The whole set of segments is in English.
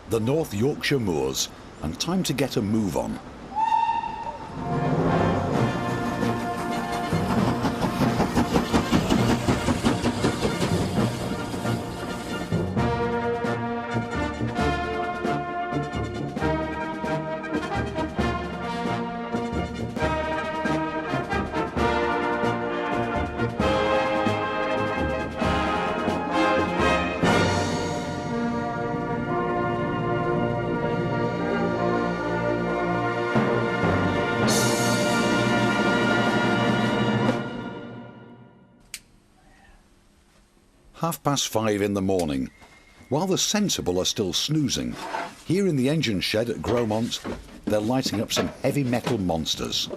the North Yorkshire moors, and time to get a move on. "5:30 in the morning. While the sensible are still snoozing, here in the engine shed at Gromont, they're lighting up some heavy metal monsters.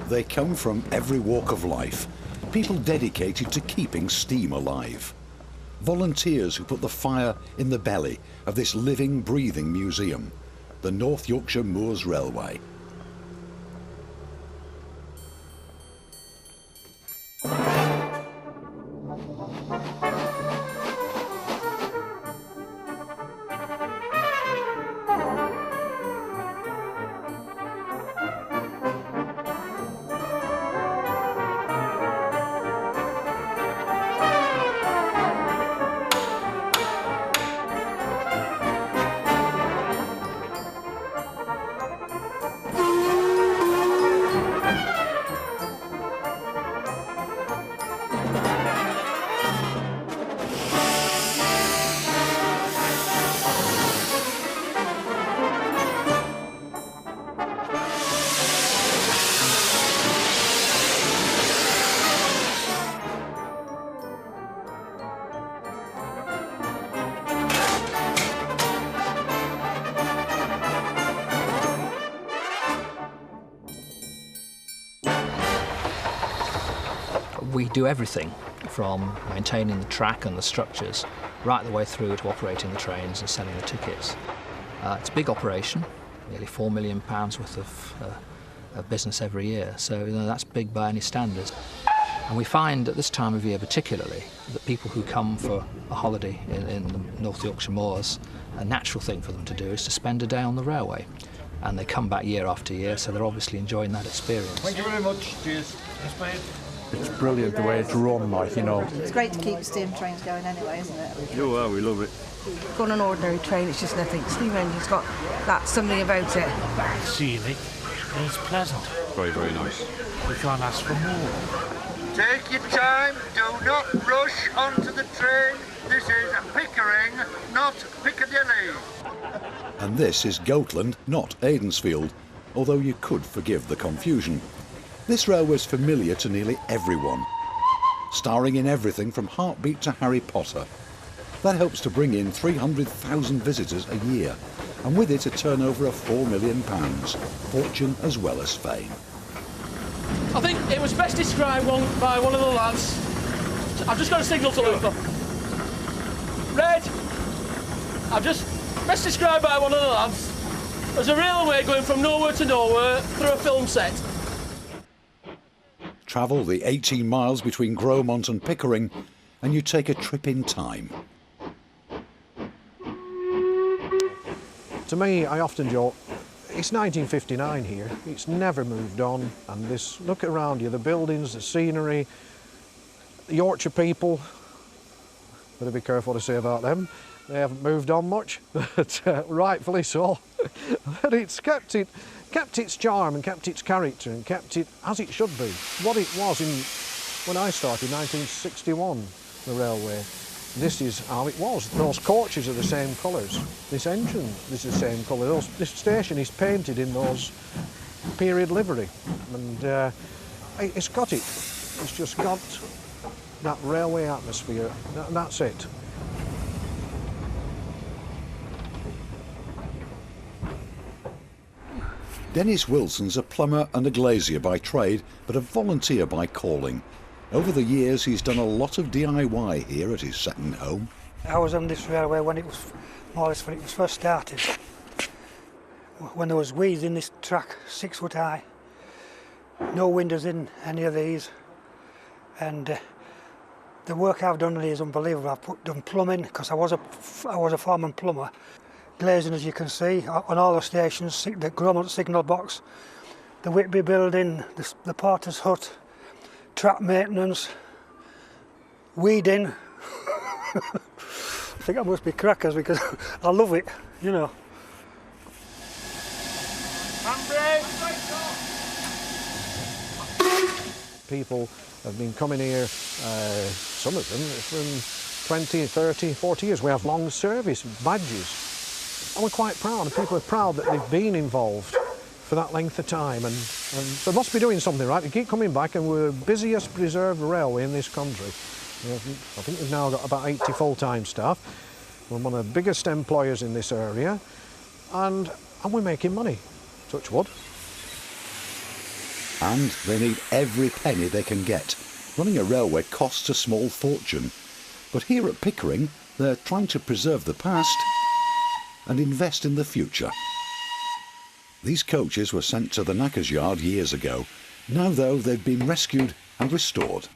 They come from every walk of life. People dedicated to keeping steam alive. Volunteers who put the fire in the belly of this living, breathing museum, the North Yorkshire Moors Railway. We do everything from maintaining the track and the structures right the way through to operating the trains and selling the tickets. It's a big operation, nearly £4 million worth of business every year, so that's big by any standards. And we find at this time of year particularly that people who come for a holiday in the North Yorkshire moors, a natural thing for them to do is to spend a day on the railway. And they come back year after year, so they're obviously enjoying that experience. Thank you very much. Cheers. Yes, mate. It's brilliant the way it's run, like, you know. It's great to keep steam trains going anyway, isn't it? Oh, well, we love it. Go on an ordinary train, it's just nothing. Steam engine's got that something about it. Scenic, and it's pleasant. Very, very nice. We can't ask for more. Take your time, do not rush onto the train. This is Pickering, not Piccadilly. And this is Goatland, not Aidensfield, although you could forgive the confusion. This railway's familiar to nearly everyone, starring in everything from Heartbeat to Harry Potter. That helps to bring in 300,000 visitors a year, and with it a turnover of £4 million, fortune as well as fame. I think it was best described by one of the lads. I've just got a signal to Luther. Red! I've just best described by one of the lads as a railway going from nowhere to nowhere through a film set. Travel the 18 miles between Gromont and Pickering, and you take a trip in time. To me, I often joke, it's 1959 here. It's never moved on. And this, look around you, the buildings, the scenery, the Yorkshire people, better be careful what I say about them. They haven't moved on much, but rightfully so. But it's kept its charm and kept its character and kept it as it should be. What it was when I started, 1961, the railway. This is how it was. Those coaches are the same colours. This engine is the same colour. This station is painted in those period livery. And it's got it. It's just got that railway atmosphere. That's it. Dennis Wilson's a plumber and a glazier by trade, but a volunteer by calling. Over the years, he's done a lot of DIY here at his second home. I was on this railway when it was, more or less when it was first started. When there was weeds in this track, 6 foot high. No windows in any of these. And the work I've done is unbelievable. I've done plumbing, because I was a foreman plumber. Glazing, as you can see, on all the stations, the Gromont signal box, the Whitby building, the porter's hut, track maintenance, weeding. I think I must be crackers because I love it, you know. People have been coming here, some of them from 20, 30, 40 years. We have long service badges. And we're quite proud, and people are proud that they've been involved for that length of time, and they must be doing something right. They keep coming back, and we're the busiest preserved railway in this country. I think we've now got about 80 full-time staff. We're one of the biggest employers in this area, and we're making money, touch wood. And they need every penny they can get. Running a railway costs a small fortune. But here at Pickering, they're trying to preserve the past and invest in the future. These coaches were sent to the Knackers Yard years ago. Now, though, they've been rescued and restored.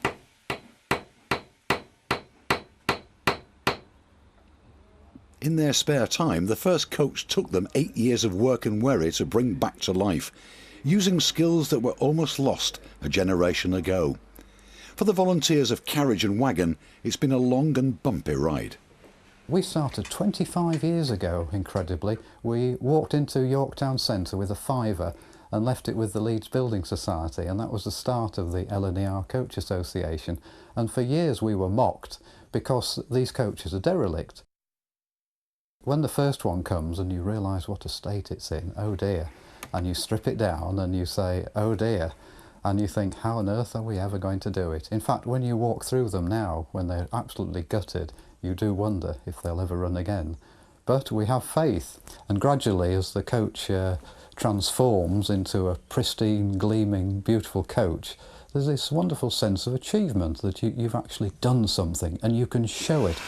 In their spare time, the first coach took them 8 years of work and worry to bring back to life, using skills that were almost lost a generation ago. For the volunteers of Carriage and Wagon, it's been a long and bumpy ride. We started 25 years ago, incredibly. We walked into Yorktown Centre with a fiver and left it with the Leeds Building Society, and that was the start of the LNER Coach Association. And for years we were mocked because these coaches are derelict. When the first one comes and you realise what a state it's in, oh dear, and you strip it down and you say, oh dear, and you think, how on earth are we ever going to do it? In fact, when you walk through them now, when they're absolutely gutted, you do wonder if they'll ever run again. But we have faith, and gradually as the coach transforms into a pristine, gleaming, beautiful coach, there's this wonderful sense of achievement that you've actually done something and you can show it.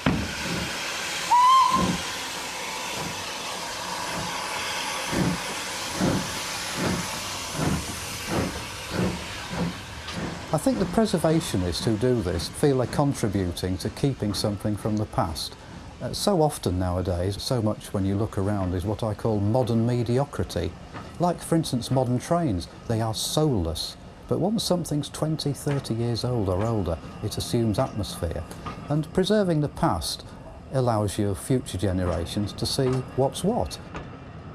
I think the preservationists who do this feel they're contributing to keeping something from the past. So often nowadays, so much when you look around, is what I call modern mediocrity. Like, for instance, modern trains, they are soulless. But once something's 20, 30 years old or older, it assumes atmosphere. And preserving the past allows your future generations to see what's what.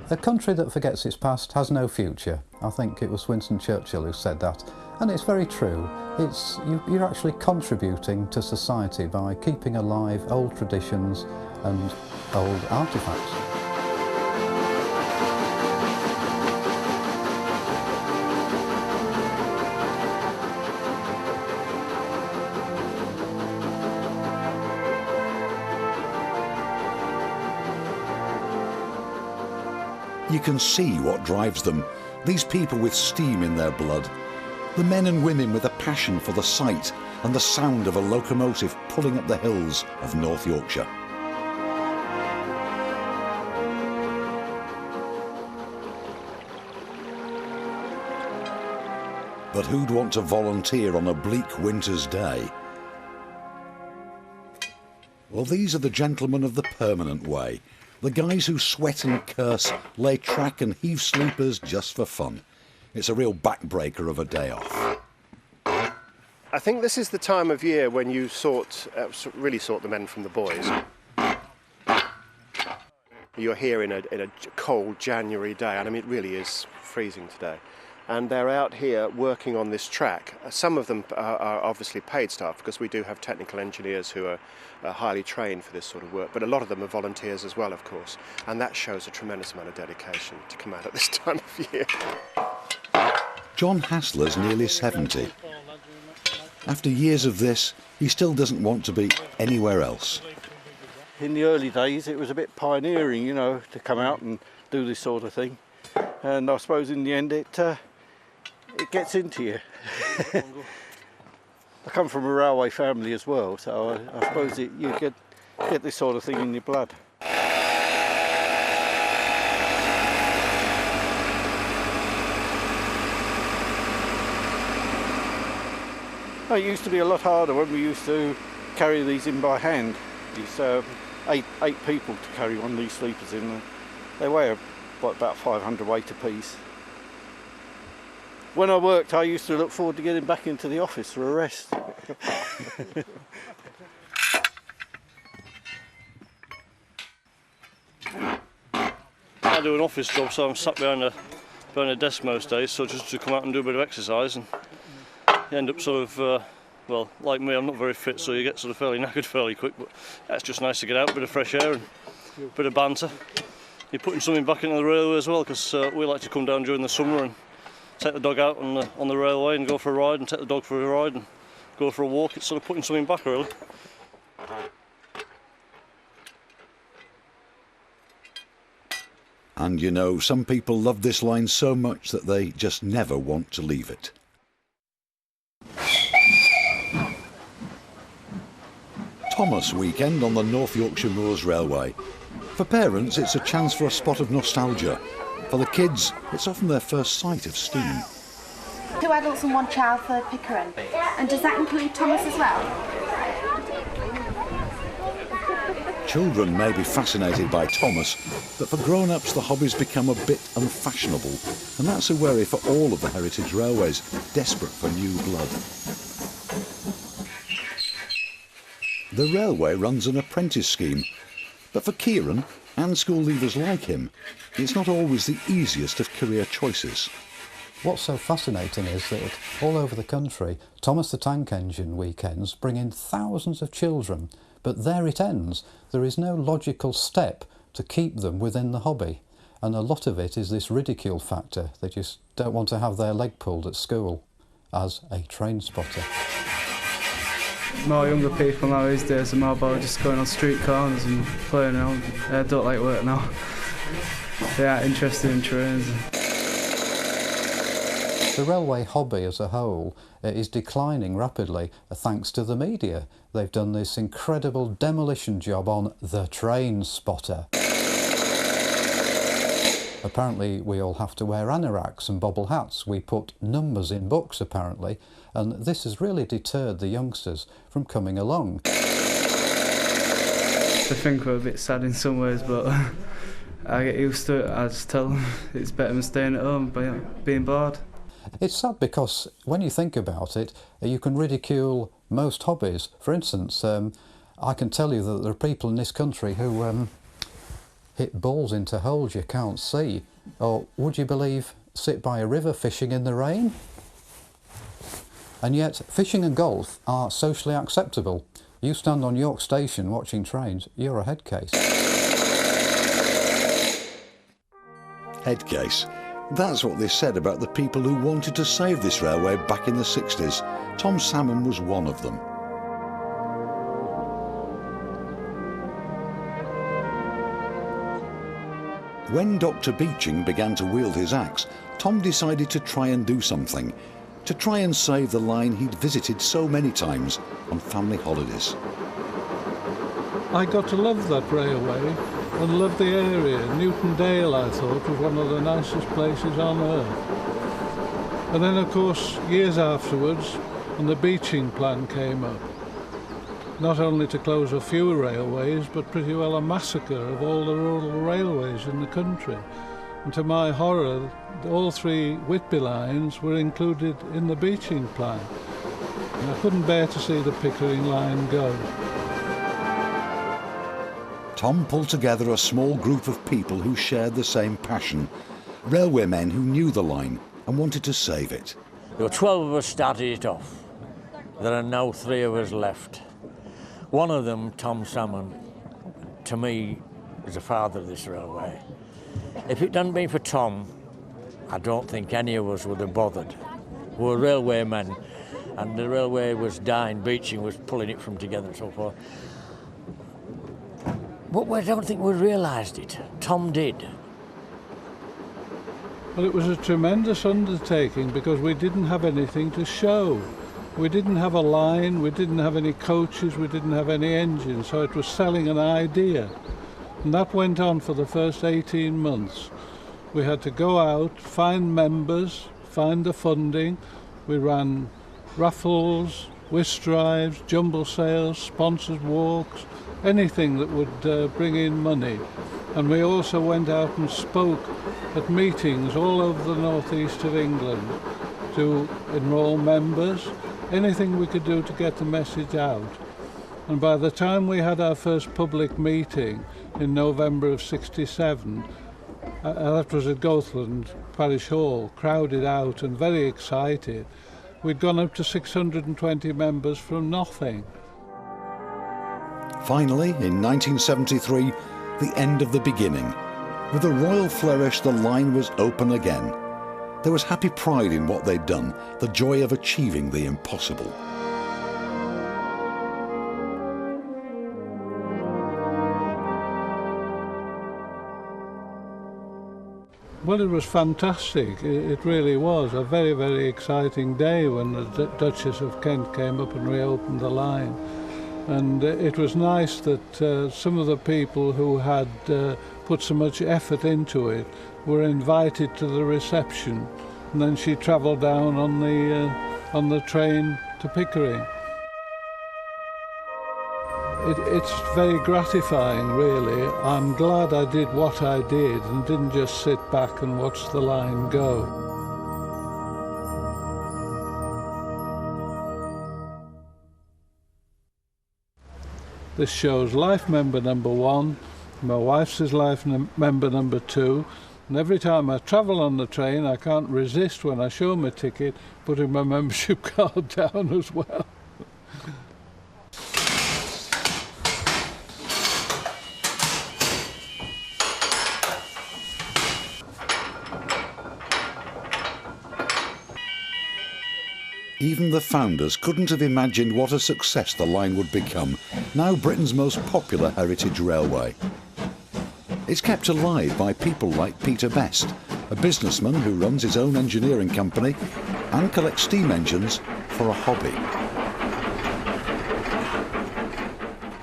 A country that forgets its past has no future. I think it was Winston Churchill who said that. And it's very true. You're actually contributing to society by keeping alive old traditions and old artefacts. You can see what drives them, these people with steam in their blood. The men and women with a passion for the sight and the sound of a locomotive pulling up the hills of North Yorkshire. But who'd want to volunteer on a bleak winter's day? Well, these are the gentlemen of the permanent way. The guys who sweat and curse, lay track and heave sleepers just for fun. It's a real backbreaker of a day off. I think this is the time of year when you really sort the men from the boys. You're here in a cold January day, and I mean it really is freezing today. And they're out here working on this track. Some of them are obviously paid staff, because we do have technical engineers who are highly trained for this sort of work, but a lot of them are volunteers as well, of course, and that shows a tremendous amount of dedication to come out at this time of year. John Hassler's nearly 70. After years of this, he still doesn't want to be anywhere else. In the early days, it was a bit pioneering, you know, to come out and do this sort of thing. And I suppose in the end, it gets into you. I come from a railway family as well, so I suppose you get this sort of thing in your blood. Oh, it used to be a lot harder when we used to carry these in by hand. It's eight people to carry one of these sleepers in. They weigh about 500 weight apiece. When I worked, I used to look forward to getting back into the office for a rest. I do an office job, so I'm sat behind a desk most days, so just to come out and do a bit of exercise, and you end up sort of, well, like me, I'm not very fit, so you get sort of fairly knackered fairly quick, but it's just nice to get out, a bit of fresh air and a bit of banter. You're putting something back into the railway as well, because we like to come down during the summer and take the dog out on the railway and go for a ride, and take the dog for a ride and go for a walk. It's sort of putting something back, really. And you know, some people love this line so much that they just never want to leave it. Thomas weekend on the North Yorkshire Moors Railway. For parents, it's a chance for a spot of nostalgia. For the kids, it's often their first sight of steam. 2 adults and 1 child for Pickering. And does that include Thomas as well? Children may be fascinated by Thomas, but for grown-ups the hobby's become a bit unfashionable, and that's a worry for all of the heritage railways, desperate for new blood. The railway runs an apprentice scheme, but for Kieran, and school leavers like him, it's not always the easiest of career choices. What's so fascinating is that all over the country, Thomas the Tank Engine weekends bring in thousands of children, but there it ends. There is no logical step to keep them within the hobby, and a lot of it is this ridicule factor. They just don't want to have their leg pulled at school as a train spotter. More younger people now these days are more about just going on street corners and playing around. They don't like work now. They aren't interested in trains. The railway hobby as a whole is declining rapidly thanks to the media. They've done this incredible demolition job on The Train Spotter. Apparently we all have to wear anoraks and bobble hats. We put numbers in books apparently, and this has really deterred the youngsters from coming along. I think we're a bit sad in some ways, but I get used to it. I just tell them it's better than staying at home by being bored. It's sad because when you think about it, you can ridicule most hobbies. For instance, I can tell you that there are people in this country who hit balls into holes you can't see, or would you believe sit by a river fishing in the rain? And yet fishing and golf are socially acceptable. You stand on York Station watching trains, you're a head case. Head case. That's what they said about the people who wanted to save this railway back in the 60s. Tom Salmon was one of them. When Dr. Beeching began to wield his axe, Tom decided to try and do something, to try and save the line he'd visited so many times on family holidays. I got to love that railway and love the area. Newton Dale, I thought, was one of the nicest places on earth. And then, of course, years afterwards, and the Beeching plan came up. Not only to close a few railways, but pretty well a massacre of all the rural railways in the country. And to my horror, all 3 Whitby lines were included in the Beeching plan. And I couldn't bear to see the Pickering line go. Tom pulled together a small group of people who shared the same passion, railwaymen who knew the line and wanted to save it. There were 12 of us started it off. There are now 3 of us left. One of them, Tom Salmon, to me, is the father of this railway. If it hadn't been for Tom, I don't think any of us would have bothered. We were railwaymen, and the railway was dying, Beeching was pulling it from together and so forth. But I don't think we realised it. Tom did. Well, it was a tremendous undertaking because we didn't have anything to show. We didn't have a line, we didn't have any coaches, we didn't have any engines, so it was selling an idea. And that went on for the first 18 months. We had to go out, find members, find the funding. We ran raffles, whist drives, jumble sales, sponsored walks, anything that would bring in money. And we also went out and spoke at meetings all over the northeast of England to enrol members, anything we could do to get the message out. And by the time we had our first public meeting in November of '67, that was at Goathland Parish Hall, crowded out and very excited. We'd gone up to 620 members from nothing. Finally, in 1973, the end of the beginning. With a royal flourish, the line was open again. There was happy pride in what they'd done, the joy of achieving the impossible. Well, it was fantastic. It really was a very, very exciting day when the Duchess of Kent came up and reopened the line. And it was nice that some of the people who had put so much effort into it were invited to the reception, and then she travelled down on the train to Pickering. It's very gratifying, really. I'm glad I did what I did and didn't just sit back and watch the line go. This shows life member number 1, my wife's is life member number 2, and every time I travel on the train I can't resist, when I show my ticket, putting my membership card down as well. Even the founders couldn't have imagined what a success the line would become, now Britain's most popular heritage railway. It's kept alive by people like Peter Best, a businessman who runs his own engineering company and collects steam engines for a hobby.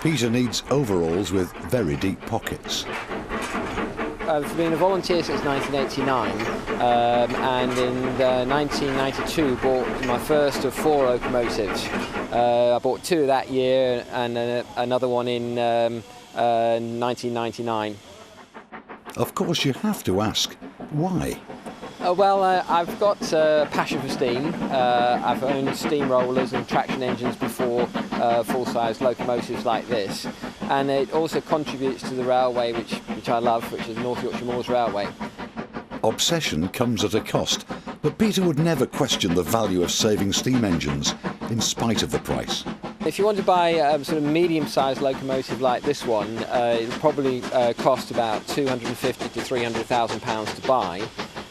Peter needs overalls with very deep pockets. I've been a volunteer since 1989, and in 1992 bought my first of 4 locomotives. I bought 2 that year and another one in 1999. Of course you have to ask, why? Well, I've got a passion for steam. I've owned steamrollers and traction engines before, full-size locomotives like this. And it also contributes to the railway, which I love, which is the North Yorkshire Moors Railway. Obsession comes at a cost, but Peter would never question the value of saving steam engines, in spite of the price. If you want to buy a sort of medium-sized locomotive like this one, it'll probably cost about £250,000 to £300,000 to buy.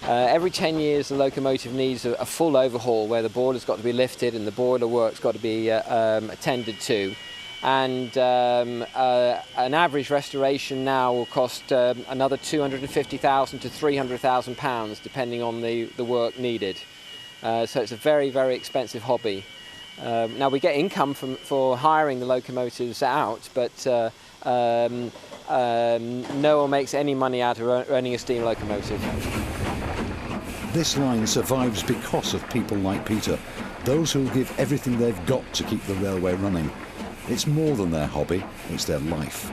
Every 10 years the locomotive needs a full overhaul, where the boiler's got to be lifted and the boiler work's got to be attended to. And an average restoration now will cost another £250,000 to £300,000, depending on the work needed. So it's a very, very expensive hobby. Now we get income for hiring the locomotives out, but no one makes any money out of running a steam locomotive. This line survives because of people like Peter, those who give everything they've got to keep the railway running. It's more than their hobby, it's their life.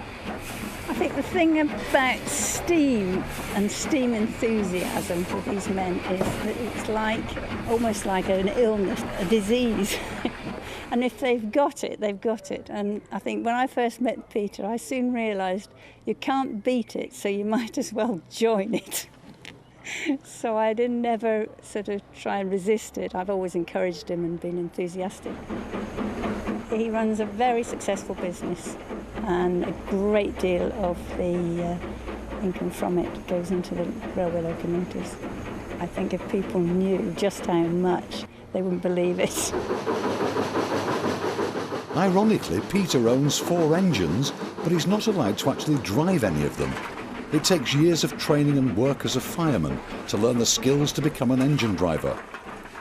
I think the thing about steam and steam enthusiasm for these men is that it's almost like an illness, a disease. And if they've got it, they've got it. And I think when I first met Peter, I soon realised you can't beat it, so you might as well join it. So I didn't never sort of try and resist it. I've always encouraged him and been enthusiastic. He runs a very successful business, and a great deal of the income from it goes into the railway locomotives. I think if people knew just how much, they wouldn't believe it. Ironically, Peter owns 4 engines, but he's not allowed to actually drive any of them. It takes years of training and work as a fireman to learn the skills to become an engine driver.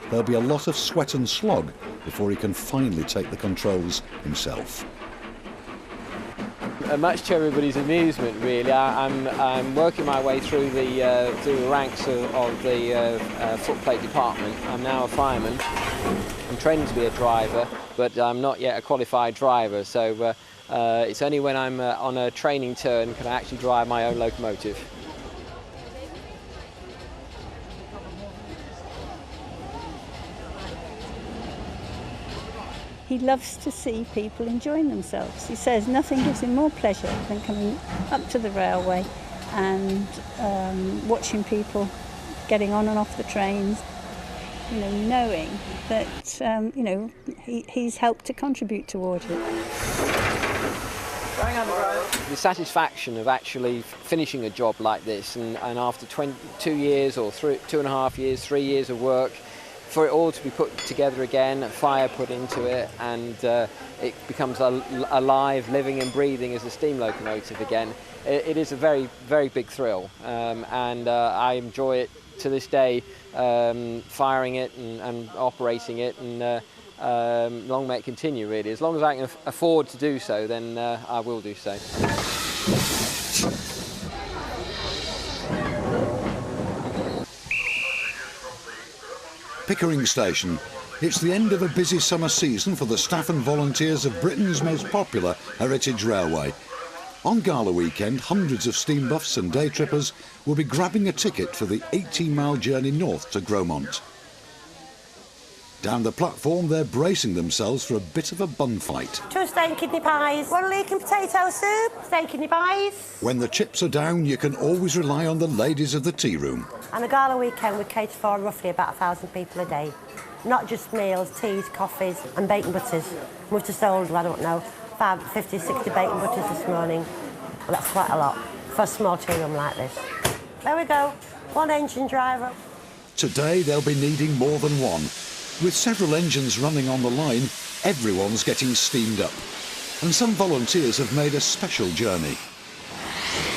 There'll be a lot of sweat and slog, before he can finally take the controls himself. Much to everybody's amusement, really, I'm working my way through the ranks of the footplate department. I'm now a fireman. I'm training to be a driver, but I'm not yet a qualified driver, so it's only when I'm on a training turn can I actually drive my own locomotive. He loves to see people enjoying themselves. He says nothing gives him more pleasure than coming up to the railway and watching people getting on and off the trains, you know, knowing that, you know, he's helped to contribute towards it. The satisfaction of actually finishing a job like this and after 2 years or 2.5 years, 3 years of work, for it all to be put together again, fire put into it, and it becomes alive, living and breathing as a steam locomotive again. It is a very, very big thrill, and I enjoy it to this day, firing it and operating it, and long may it continue, really. As long as I can afford to do so, then I will do so. Pickering Station. It's the end of a busy summer season for the staff and volunteers of Britain's most popular heritage railway. On Gala weekend, hundreds of steam buffs and day trippers will be grabbing a ticket for the 18-mile journey north to Gromont. Down the platform, they're bracing themselves for a bit of a bun fight. 2 steak kidney pies, 1 leek and potato soup, steak kidney pies. When the chips are down, you can always rely on the ladies of the tea room. On a Gala weekend, we cater for roughly about 1,000 people a day. Not just meals, teas, coffees and bacon butters. We've just sold, I don't know, 50, 60 bacon butters this morning. Well, that's quite a lot for a small tea room like this. There we go, 1 engine driver. Today, they'll be needing more than one. With several engines running on the line, everyone's getting steamed up. And some volunteers have made a special journey.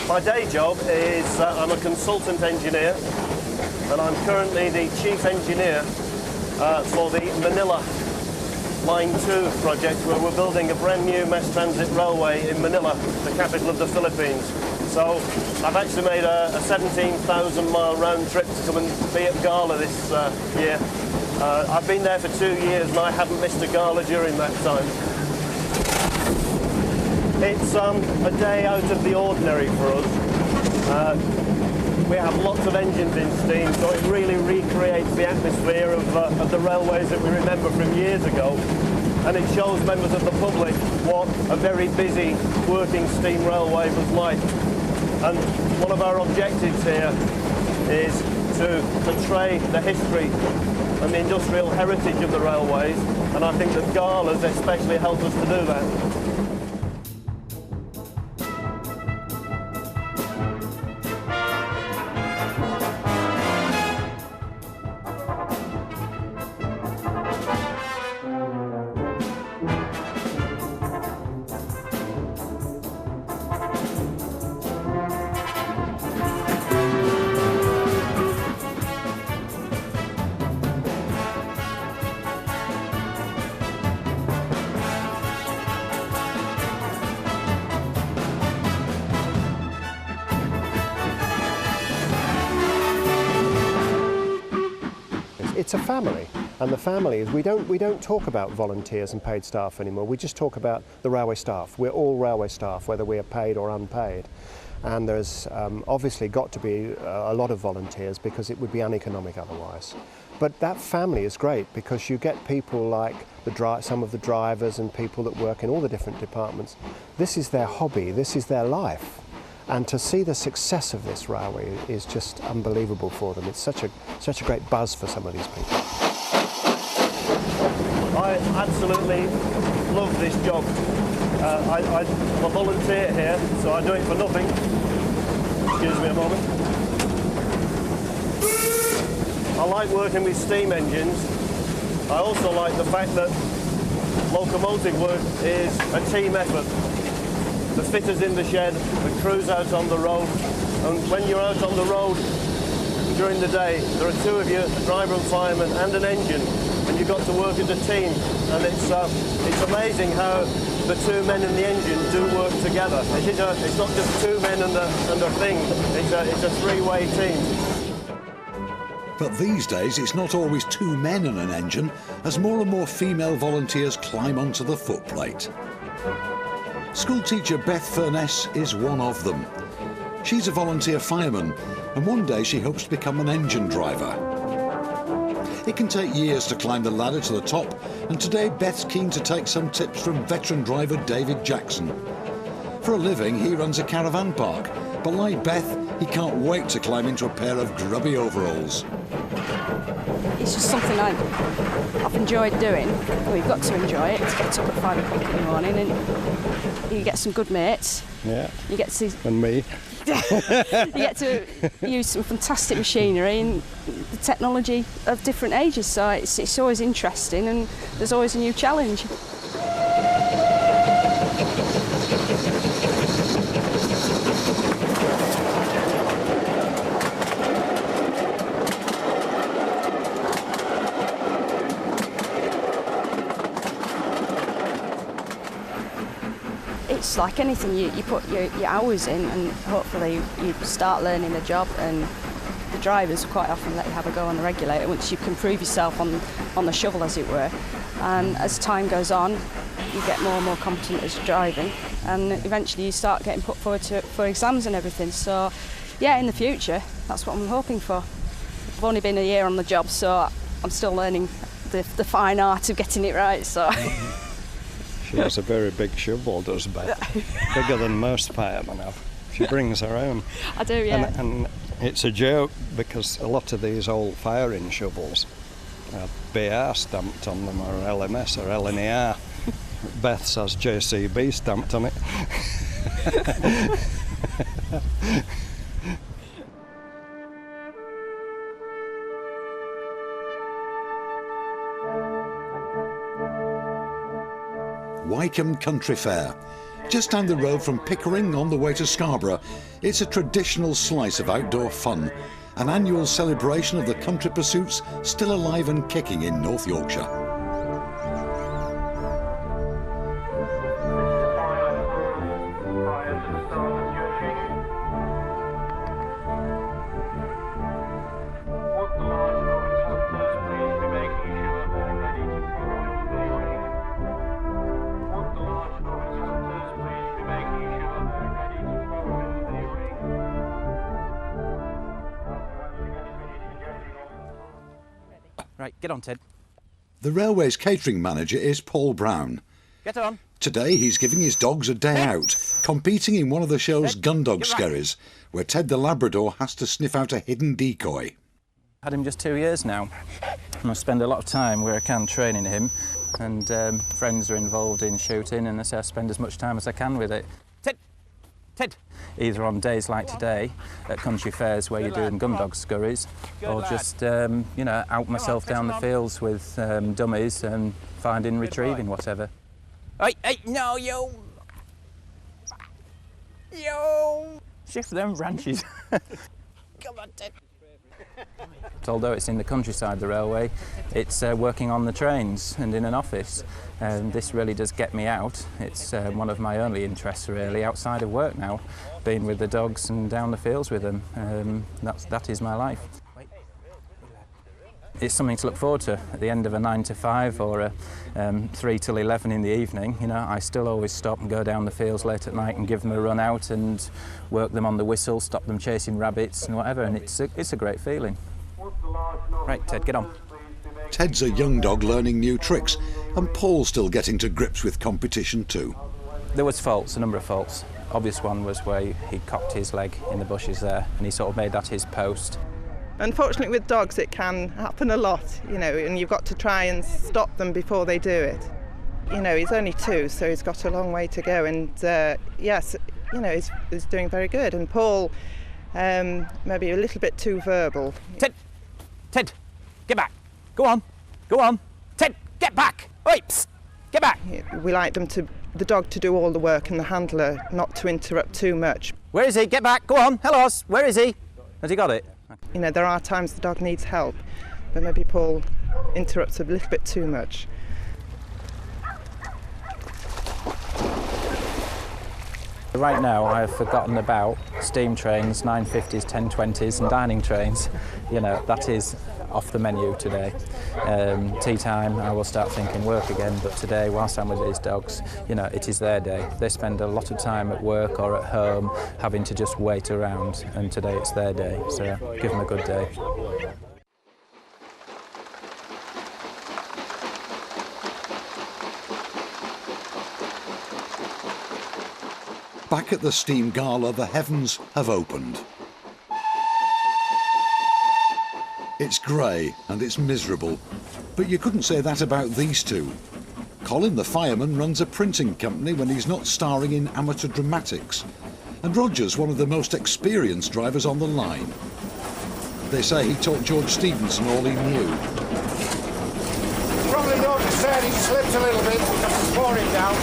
My day job is I'm a consultant engineer, and I'm currently the chief engineer for the Manila Line 2 project, where we're building a brand new mass transit railway in Manila, the capital of the Philippines. So I've actually made a 17,000-mile round trip to come and be at Gala this year. I've been there for 2 years and I haven't missed a Gala during that time. It's a day out of the ordinary for us. We have lots of engines in steam, so it really recreates the atmosphere of the railways that we remember from years ago. And it shows members of the public what a very busy working steam railway was like. And one of our objectives here is to portray the history and the industrial heritage of the railways, and I think that galas especially help us to do that. It's a family, and the family is we don't talk about volunteers and paid staff anymore. We just talk about the railway staff. We're all railway staff, whether we are paid or unpaid. And there's obviously got to be a lot of volunteers because it would be uneconomic otherwise. But that family is great because you get people like some of the drivers and people that work in all the different departments. This is their hobby, this is their life. And to see the success of this railway is just unbelievable for them. It's such a great buzz for some of these people. I absolutely love this job. I'm a volunteer here, so I do it for nothing. Excuse me a moment. I like working with steam engines. I also like the fact that locomotive work is a team effort. The fitters in the shed, the crews out on the road, and when you're out on the road during the day, there are 2 of you, a driver and fireman and an engine, and and you've got to work as a team. And it's amazing how the two men in the engine do work together. It's not just two men and a thing. It's a three-way team. But these days, it's not always two men and an engine, as more and more female volunteers climb onto the footplate. Schoolteacher Beth Furness is one of them. She's a volunteer fireman, and one day she hopes to become an engine driver. It can take years to climb the ladder to the top, and today Beth's keen to take some tips from veteran driver David Jackson. For a living, he runs a caravan park, but like Beth, he can't wait to climb into a pair of grubby overalls. It's just something I've enjoyed doing. Well, you've got to enjoy it. To get up at 5 o'clock in the morning, and you get some good mates. Yeah. You get to And me. you get to use some fantastic machinery and the technology of different ages. So it's always interesting, and there's always a new challenge. It's like anything, you put your hours in, and hopefully you start learning the job, and the drivers quite often let you have a go on the regulator once you can prove yourself on the shovel, as it were. And as time goes on, you get more and more competent as you're driving, and eventually you start getting put forward for exams and everything. So yeah, in the future, that's what I'm hoping for. I've only been a year on the job, so I'm still learning the fine art of getting it right. So. She has a very big shovel, does Beth. Bigger than most firemen have. She brings her own. I do, yeah. And it's a joke because a lot of these old firing shovels have BR stamped on them, or LMS or LNER. Beth's has JCB stamped on it. Wycombe Country Fair. Just down the road from Pickering on the way to Scarborough, it's a traditional slice of outdoor fun, an annual celebration of the country pursuits still alive and kicking in North Yorkshire. Right, get on, Ted. The railway's catering manager is Paul Brown. Get on. Today he's giving his dogs a day out, competing in one of the show's gun dog skerries, where Ted the Labrador has to sniff out a hidden decoy. Had him just 2 years now, and I spend a lot of time where I can training him, and friends are involved in shooting, and I spend as much time as I can with it. Ted! Either on days like today at country fairs where you're doing gun dog scurries, or just, you know, out myself down the fields with dummies and finding, retrieving, whatever. Hey, no, yo! Shift them branches. Come on, Ted. Although it's in the countryside, the railway, it's working on the trains and in an office. And this really does get me out. It's one of my only interests, really, outside of work now, being with the dogs and down the fields with them. That is my life. It's something to look forward to at the end of a 9 to 5 or a 3 till 11 in the evening. You know, I still always stop and go down the fields late at night and give them a run out and work them on the whistle, stop them chasing rabbits and whatever, and it's a great feeling. Right, Ted, get on. Ted's a young dog learning new tricks, and Paul's still getting to grips with competition too. There was faults, a number of faults. Obvious one was where he cocked his leg in the bushes there, and he sort of made that his post. Unfortunately, with dogs, it can happen a lot, you know, and you've got to try and stop them before they do it. You know, he's only 2, so he's got a long way to go, and yes, you know, he's doing very good. And Paul, maybe a little bit too verbal. Ted, get back. Go on. Ted, get back. Oi, psst, get back. We like the dog to do all the work and the handler not to interrupt too much. Where is he? Get back. Go on. Hello, where is he? Has he got it? You know, there are times the dog needs help, but maybe Paul interrupts a little bit too much. Right now I have forgotten about steam trains, 950s, 1020s and dining trains. You know, that is off the menu today. Tea time I will start thinking work again, but today whilst I'm with these dogs, you know, it is their day. They spend a lot of time at work or at home having to just wait around, and today it's their day, so give them a good day. Back at the steam gala, the heavens have opened. It's grey and it's miserable, but you couldn't say that about these two. Colin, the fireman, runs a printing company when he's not starring in amateur dramatics, and Roger's one of the most experienced drivers on the line. They say he taught George Stevenson all he knew. Probably noticed that he slipped a little bit because it's pouring down.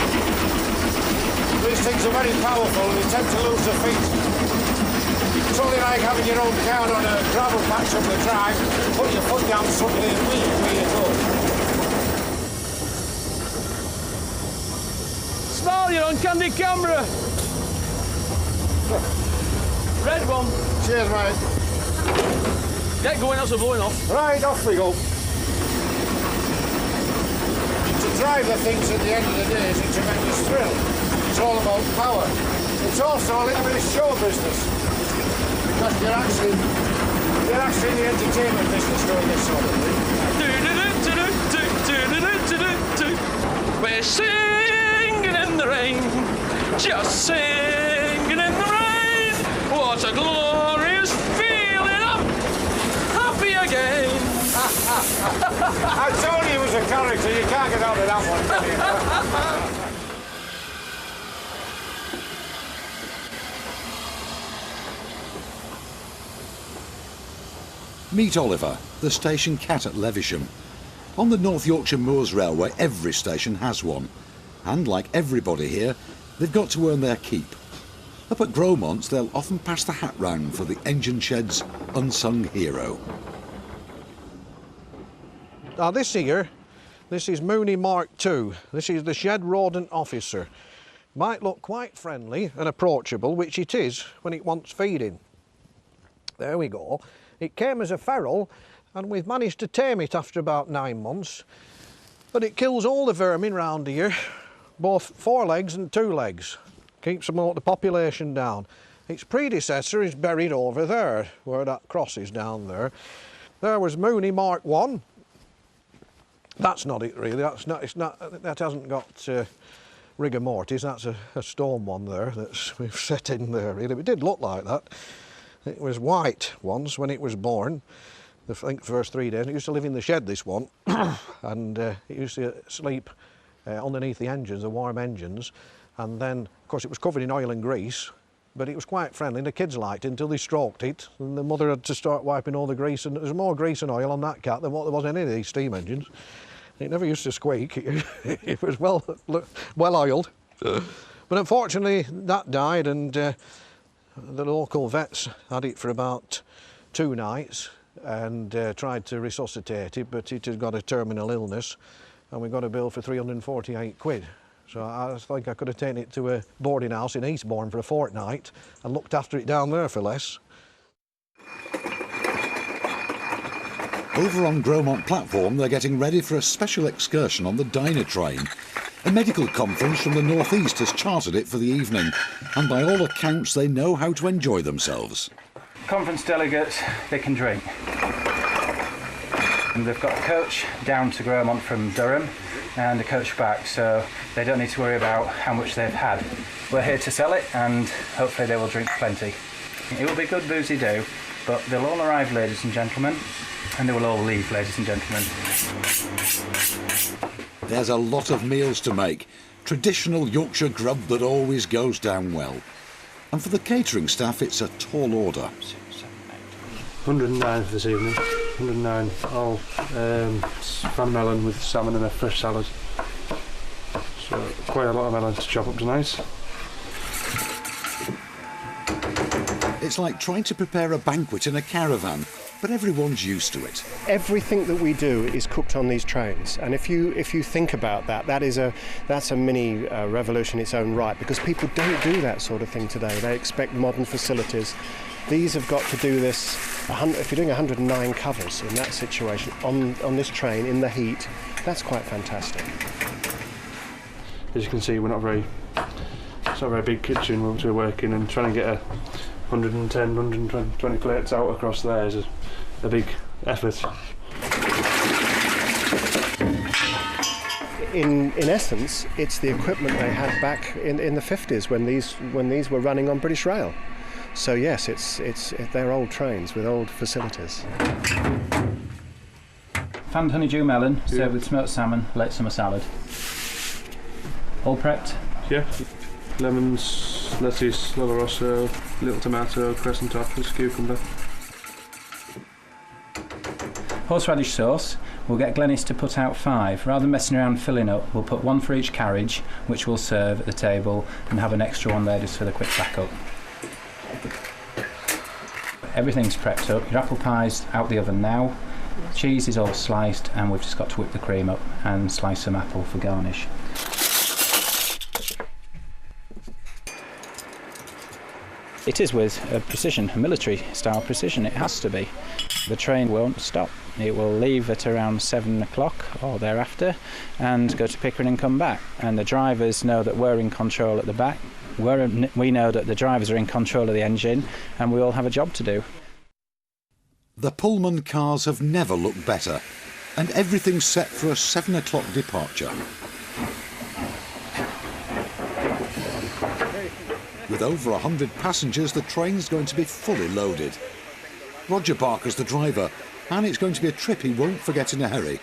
These things are very powerful and you tend to lose their feet. It's only like having your own car on a gravel patch up the drive, put your foot down suddenly and where you go. Smile, you're on candid camera. Red one. Cheers, mate. Get going, that's a blowing off. Right, off we go. To drive the things at the end of the day is a tremendous thrill. It's all about power. It's also a little bit of show business because you're actually in the entertainment business doing this sort of thing. We're singing in the rain, just singing in the rain. What a glorious feeling! I'm happy again. I told you it was a character. You can't get out of that one, can you? Meet Oliver, the station cat at Levisham. On the North Yorkshire Moors Railway, every station has one. And like everybody here, they've got to earn their keep. Up at Gromont, they'll often pass the hat round for the engine shed's unsung hero. Now this here, this is Mooney Mark II. This is the shed rodent officer. Might look quite friendly and approachable, which it is when it wants feeding. There we go. It came as a feral and we've managed to tame it after about 9 months. But it kills all the vermin round here, both 4 legs and 2 legs. Keeps the population down. Its predecessor is buried over there, where that cross is down there. There was Mooney Mark I. That's not it really, that hasn't got rigor mortis, that's a stone one there that we've set in there really. It did look like that. It was white once when it was born, I think the first 3 days. It used to live in the shed, this one, and it used to sleep underneath the engines, the warm engines, and then, of course, it was covered in oil and grease, but it was quite friendly, and the kids liked it until they stroked it, and the mother had to start wiping all the grease, and there was more grease and oil on that cat than what there was in any of these steam engines. It never used to squeak, it was well oiled. But unfortunately, that died, and the local vets had it for about 2 nights and tried to resuscitate it, but it had got a terminal illness and we got a bill for 348 quid. So I think I could have taken it to a boarding house in Eastbourne for a fortnight and looked after it down there for less. Over on Gromont platform, they're getting ready for a special excursion on the Diner train. A medical conference from the North East has chartered it for the evening, and by all accounts they know how to enjoy themselves. Conference delegates, they can drink. And they've got a coach down to Gromont from Durham and a coach back, so they don't need to worry about how much they've had. We're here to sell it, and hopefully they will drink plenty. It will be good boozy do, but they'll all arrive, ladies and gentlemen, and they will all leave, ladies and gentlemen. There's a lot of meals to make. Traditional Yorkshire grub that always goes down well. And for the catering staff, it's a tall order. 109 for this evening. 109, all fan melon with salmon and a fresh salad. So quite a lot of melon to chop up tonight. It's like trying to prepare a banquet in a caravan, but everyone's used to it. Everything that we do is cooked on these trains, and if you think about that, that's a mini revolution in its own right, because people don't do that sort of thing today. They expect modern facilities. These have got to do this. If you're doing 109 covers in that situation on this train in the heat, that's quite fantastic. As you can see, it's not a very big kitchen once we're working, and trying to get 110, 120 plates out across there is a big effort. In essence, it's the equipment they had back in the 50s when these were running on British Rail. So yes, they're old trains with old facilities. Fanned honeydew melon, served with smoked salmon, late summer salad. All prepped? Yeah. Lemons, lettuce, oloroso, little tomato, crescent toppers, cucumber. Horseradish sauce. We'll get Glenys to put out 5. Rather than messing around filling up, we'll put 1 for each carriage, which we'll serve at the table, and have an extra one there just for the quick backup. Everything's prepped up. Your apple pie's out the oven now. Cheese is all sliced, and we've just got to whip the cream up and slice some apple for garnish. It is with a precision, a military style precision. It has to be. The train won't stop. It will leave at around 7 o'clock or thereafter and go to Pickering and come back. And the drivers know that we're in control at the back. We know that the drivers are in control of the engine, and we all have a job to do. The Pullman cars have never looked better, and everything's set for a 7 o'clock departure. With over 100 passengers, the train's going to be fully loaded. Roger Barker's the driver, and it's going to be a trip he won't forget in a hurry.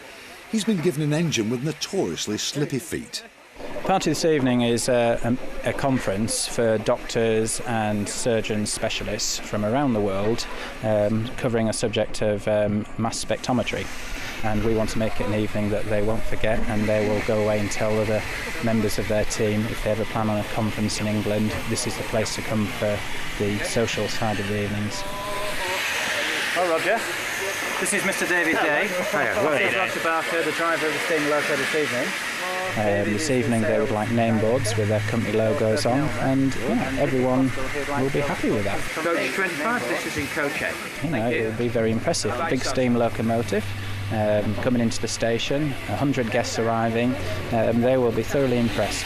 He's been given an engine with notoriously slippy feet. Part of this evening is a conference for doctors and surgeons specialists from around the world, covering a subject of mass spectrometry. And we want to make it an evening that they won't forget, and they will go away and tell other members of their team, if they ever plan on a conference in England, this is the place to come for the social side of the evenings. Oh, Roger. This is Mr. David Day. This is Roger Barker, the driver of the steam loco this evening. This evening they would like name boards with their company logos on, and everyone will be happy with that. Coach 25, this is in Coach 8. It will be very impressive. Big steam locomotive coming into the station, 100 guests arriving. They will be thoroughly impressed.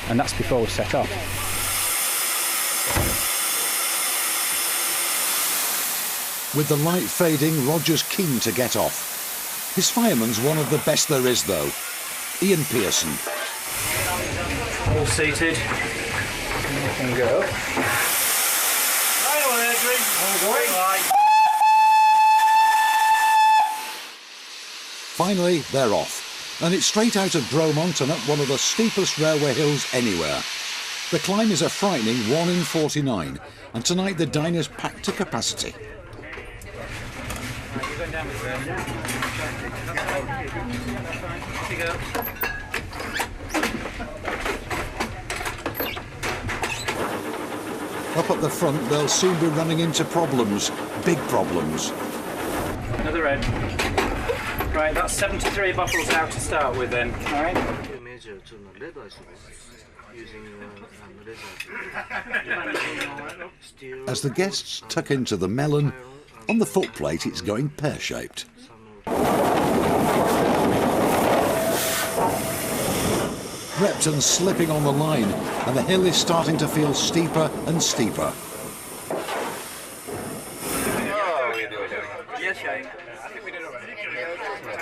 And that's before we set off. With the light fading, Roger's keen to get off. His fireman's one of the best there is, though. Ian Pearson. All seated. You can go. Finally, they're off, and it's straight out of Bromont and up one of the steepest railway hills anywhere. The climb is a frightening 1 in 49, and tonight the diner's packed to capacity. Up at the front, they'll soon be running into problems, big problems. Another red. Right, that's 73 bottles out to start with then, all right? As the guests tuck into the melon, on the footplate it's going pear-shaped. Repton's slipping on the line, and the hill is starting to feel steeper and steeper.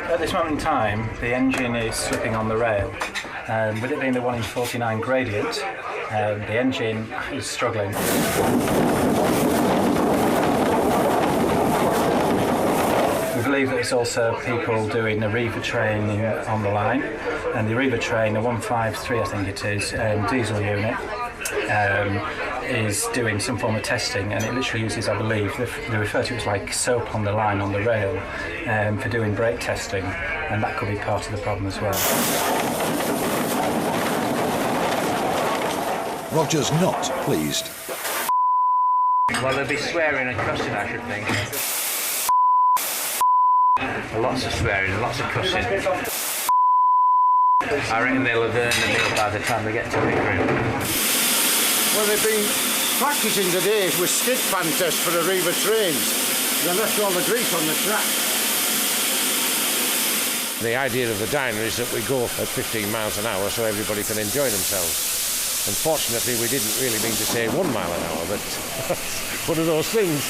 At this moment in time, the engine is slipping on the rail. With it being the 1 in 49 gradient, the engine is struggling. We believe that it's also people doing the Arriva training on the line, and the Arriva train, the 153 I think it is, diesel unit, is doing some form of testing, and it literally uses, I believe, they refer to it as like soap on the line on the rail for doing brake testing, and that could be part of the problem as well. Roger's not pleased. Well, there'll be swearing and cussing, I should think. Lots of swearing and lots of cussing. I reckon they'll have earned the meal by the time they get to Pickering. Well, they've been practising today with skid fan tests for the Reaver trains. They left all the grease on the track. The idea of the diner is that we go at 15 miles an hour so everybody can enjoy themselves. Unfortunately, we didn't really mean to say 1 mile an hour, but one of those things.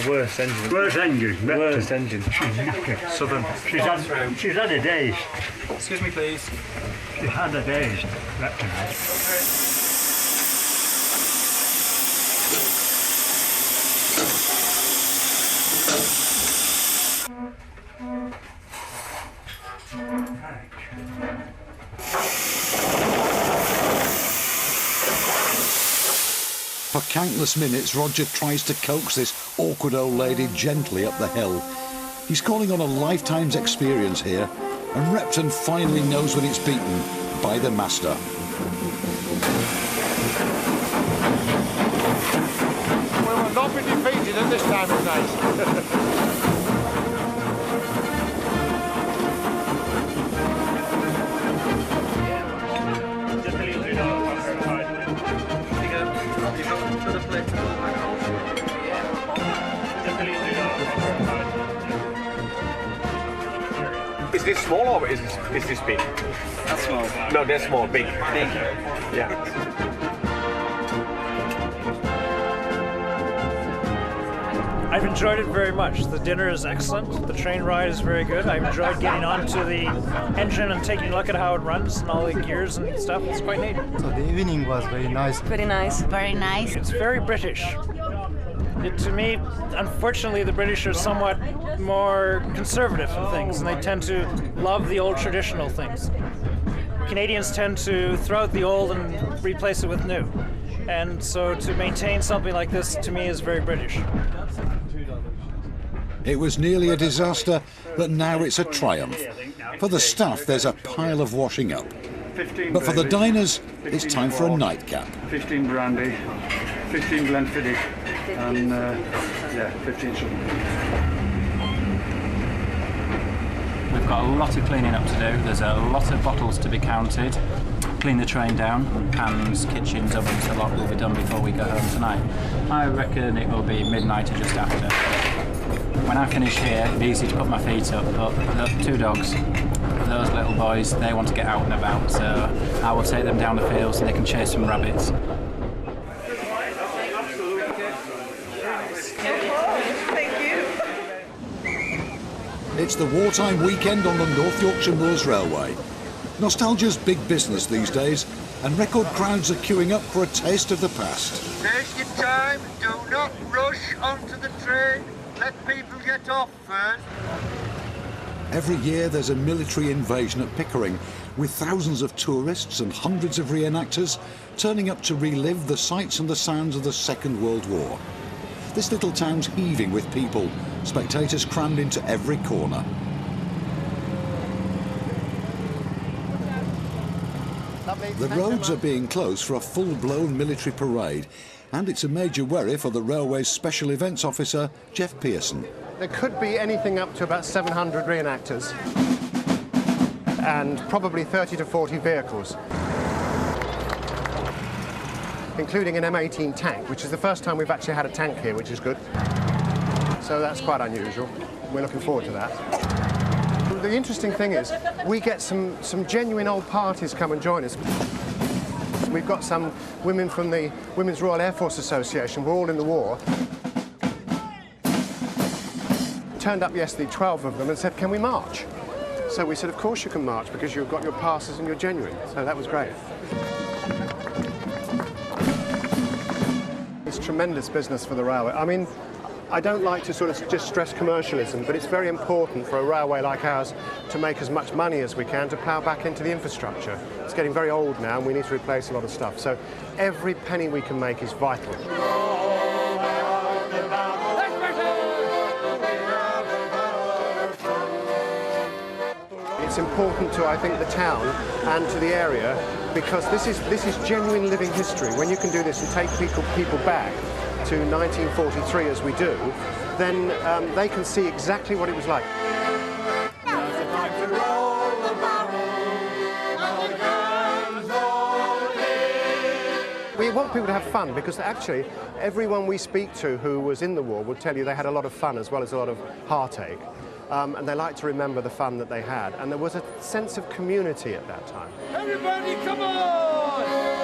The worst engine. Worst engine. Worst engine. She's knackered. Southern. She's had a days. Excuse me, please. She's had a days. Repton. For countless minutes, Roger tries to coax this awkward old lady gently up the hill. He's calling on a lifetime's experience here, and Repton finally knows when it's beaten by the master. We will not be defeated at this time of night. Is this small or is this big? That's small. No, that's small. Big. Big. Yeah. I've enjoyed it very much. The dinner is excellent. The train ride is very good. I've enjoyed getting onto the engine and taking a look at how it runs and all the gears and stuff. It's quite neat. So the evening was very nice. Very nice. Very nice. It's very British. To me, unfortunately, the British are somewhat more conservative in things, and they tend to love the old traditional things. Canadians tend to throw out the old and replace it with new. And so to maintain something like this, to me, is very British. It was nearly a disaster, but now it's a triumph. For the staff, there's a pile of washing up. But for the diners, it's time for a nightcap. 15 brandy, 15 Glenfiddich, and 15 sugar. We've got a lot of cleaning up to do. There's a lot of bottles to be counted. Clean the train down. Pans, kitchens, ovens, a lot will be done before we go home tonight. I reckon it will be midnight or just after. When I finish here, it's easy to put my feet up, but the 2 dogs, those little boys, they want to get out and about, so I will take them down the field so they can chase some rabbits. It's the wartime weekend on the North Yorkshire Moors Railway. Nostalgia's big business these days, and record crowds are queuing up for a taste of the past. Take your time, do not rush onto the train. Let people get off first. Every year there's a military invasion at Pickering, with thousands of tourists and hundreds of reenactors turning up to relive the sights and the sounds of the Second World War. This little town's heaving with people, spectators crammed into every corner. The roads are being closed for a full-blown military parade, and it's a major worry for the railway's special events officer, Jeff Pearson. There could be anything up to about 700 reenactors and probably 30 to 40 vehicles, including an M18 tank, which is the first time we've actually had a tank here, which is good. So that's quite unusual. We're looking forward to that. The interesting thing is we get some genuine old parties come and join us. We've got some women from the Women's Royal Air Force Association. We're all in the war. Turned up yesterday, 12 of them, and said, can we march? So we said, of course you can march, because you've got your passes and you're genuine. So that was great. It's tremendous business for the railway. I mean, I don't like to sort of just stress commercialism, but it's very important for a railway like ours to make as much money as we can to plough back into the infrastructure. It's getting very old now and we need to replace a lot of stuff. So every penny we can make is vital. It's it's important to, I think, the town and to the area, because this is genuine living history. When you can do this and take people back to 1943 as we do, then they can see exactly what it was like. We want people to have fun, because actually everyone we speak to who was in the war will tell you they had a lot of fun as well as a lot of heartache. And they like to remember the fun that they had. And there was a sense of community at that time. Everybody, come on!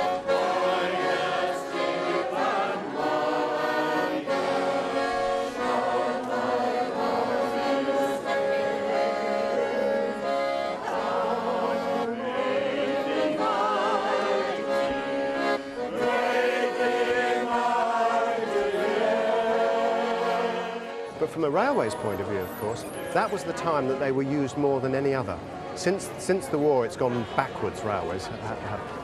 But from the railway's point of view, of course, that was the time that they were used more than any other. Since the war, it's gone backwards, railways.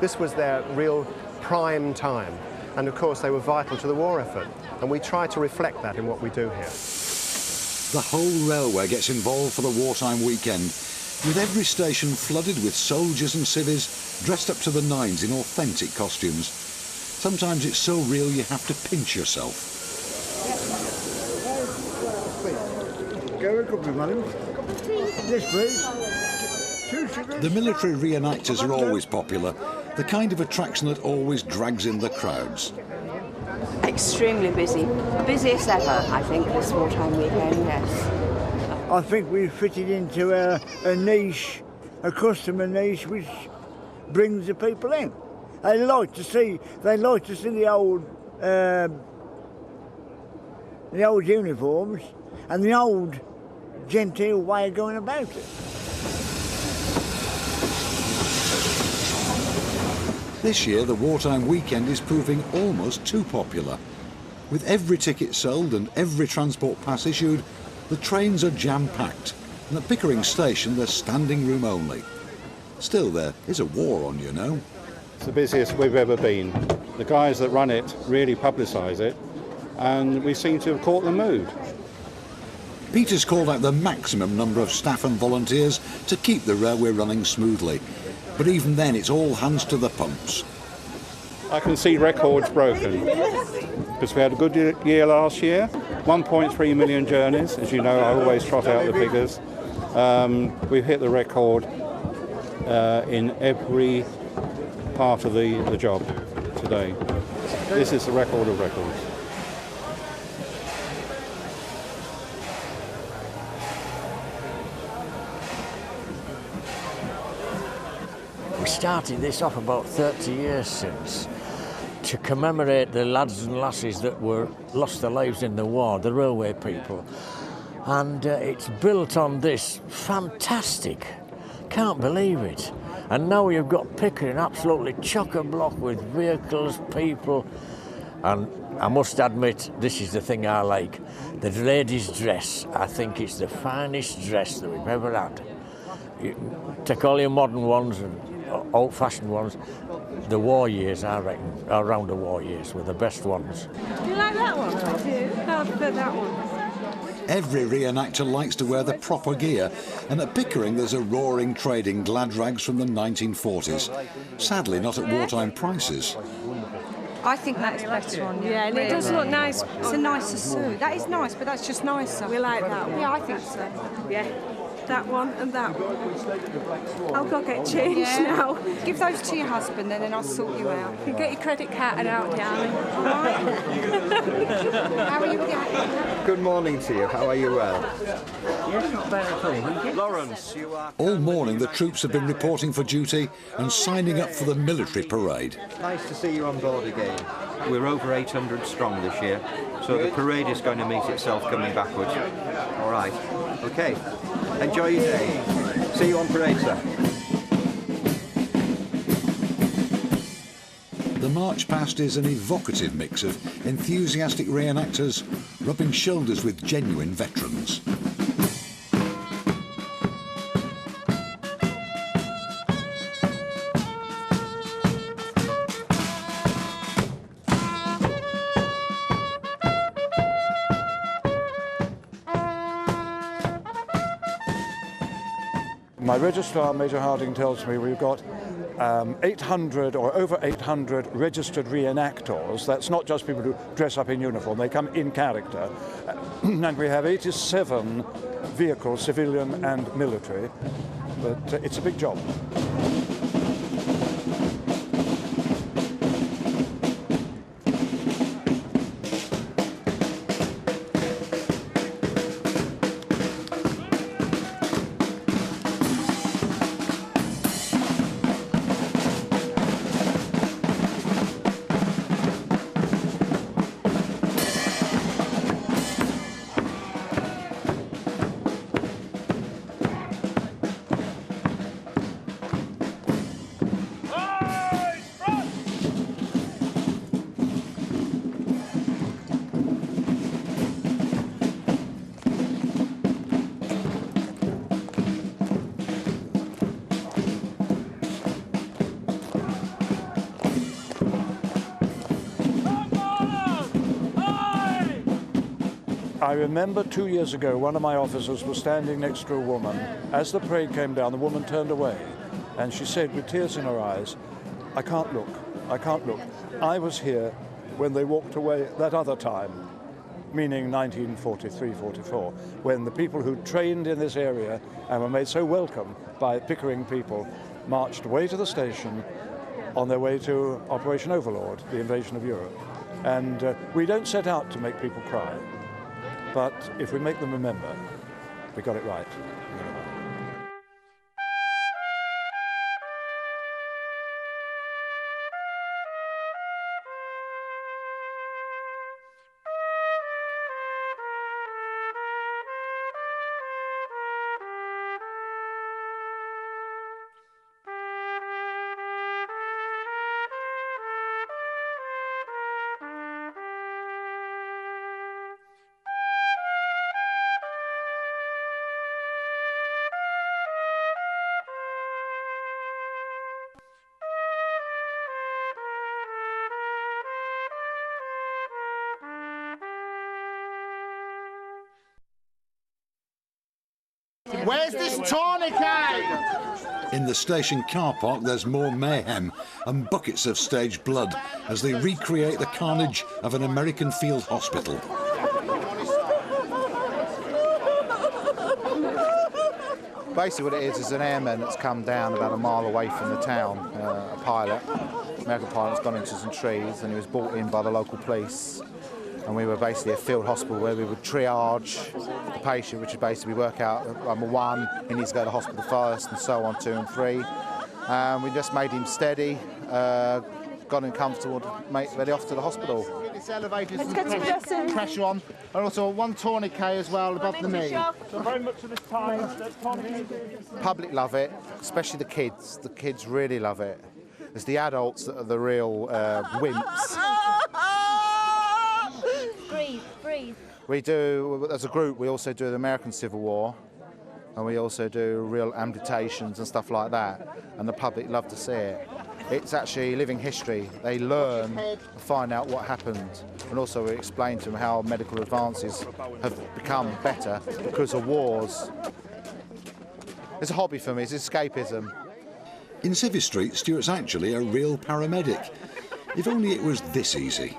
This was their real prime time. And of course, they were vital to the war effort. And we try to reflect that in what we do here. The whole railway gets involved for the wartime weekend, with every station flooded with soldiers and civvies dressed up to the nines in authentic costumes. Sometimes it's so real you have to pinch yourself. Go a couple of madam. This, please. The military reenactors are always popular, the kind of attraction that always drags in the crowds. Extremely busy. Busiest ever, I think, this wartime weekend, yes. I think we've fitted into a niche, a customer niche, which brings the people in. They like to see the old uniforms and the old genteel way of going about it. This year, the wartime weekend is proving almost too popular. With every ticket sold and every transport pass issued, the trains are jam-packed, and at Pickering Station there's standing room only. Still, there is a war on, you know. It's the busiest we've ever been. The guys that run it really publicise it, and we seem to have caught the mood. Peter's called out the maximum number of staff and volunteers to keep the railway running smoothly. But even then, it's all hands to the pumps. I can see records broken, because we had a good year last year, 1.3 million journeys. As you know, I always trot out the figures. We've hit the record in every part of the job today. This is the record of records. We started this off about 30 years since to commemorate the lads and lasses that lost their lives in the war, the railway people. And it's built on this fantastic, can't believe it. And now you've got Pickering absolutely chock-a-block with vehicles, people, and I must admit, this is the thing I like. The ladies' dress, I think it's the finest dress that we've ever had. You take all your modern ones and old-fashioned ones, the war years, I reckon, around the war years, were the best ones. Do you like that one? I do. No, I prefer that one. Every reenactor likes to wear the proper gear, and at Pickering there's a roaring trade in glad rags from the 1940s. Sadly, not at wartime prices. I think that's the better one. Yeah, and it does look nice. It's a nicer suit. That is nice, but that's just nicer. We like that one. Yeah, I think so. Yeah. That one and that one. I'll go get changed now. Give those to your husband and then I'll sort you out. You get your credit card out, darling. All right? How are you with your... Good morning to you. How are you well? Yes, not bad at all. Lawrence, you are... All morning the troops have been reporting for duty and signing up for the military parade. Nice to see you on board again. We're over 800 strong this year, so the parade is going to meet itself coming backwards. All right. OK. Enjoy your day. See you on parade, sir. The march past is an evocative mix of enthusiastic reenactors rubbing shoulders with genuine veterans. My registrar, Major Harding, tells me we've got 800 or over 800 registered reenactors. That's not just people who dress up in uniform, they come in character. And we have 87 vehicles, civilian and military, but it's a big job. I remember 2 years ago, one of my officers was standing next to a woman. As the parade came down, the woman turned away, and she said with tears in her eyes, "I can't look, I can't look. I was here when they walked away that other time," meaning 1943, 44, when the people who trained in this area and were made so welcome by Pickering people marched away to the station on their way to Operation Overlord, the invasion of Europe. And we don't set out to make people cry. But if we make them remember, we got it right. Where's this tourniquet? In the station car park, there's more mayhem and buckets of stage blood as they recreate the carnage of an American field hospital. Basically what it is an airman that's come down about a mile away from the town, a pilot. American pilot's gone into some trees and he was brought in by the local police. And we were basically a field hospital where we would triage the patient, which would basically work out, number one, he needs to go to the hospital first, and so on, 2 and 3. We just made him steady, got him comfortable, ready off to the hospital. This elevator, some pressure on, and also one tourniquet as well above the knee. So very much of this time, Public love it, especially the kids. The kids really love it. It's the adults that are the real wimps. Breathe, breathe. We do, as a group, we also do the American Civil War, and we also do real amputations and stuff like that, and the public love to see it. It's actually living history. They learn and find out what happened, and also we explain to them how medical advances have become better because of wars. It's a hobby for me, it's escapism. In Civvy Street, Stuart's actually a real paramedic. If only it was this easy.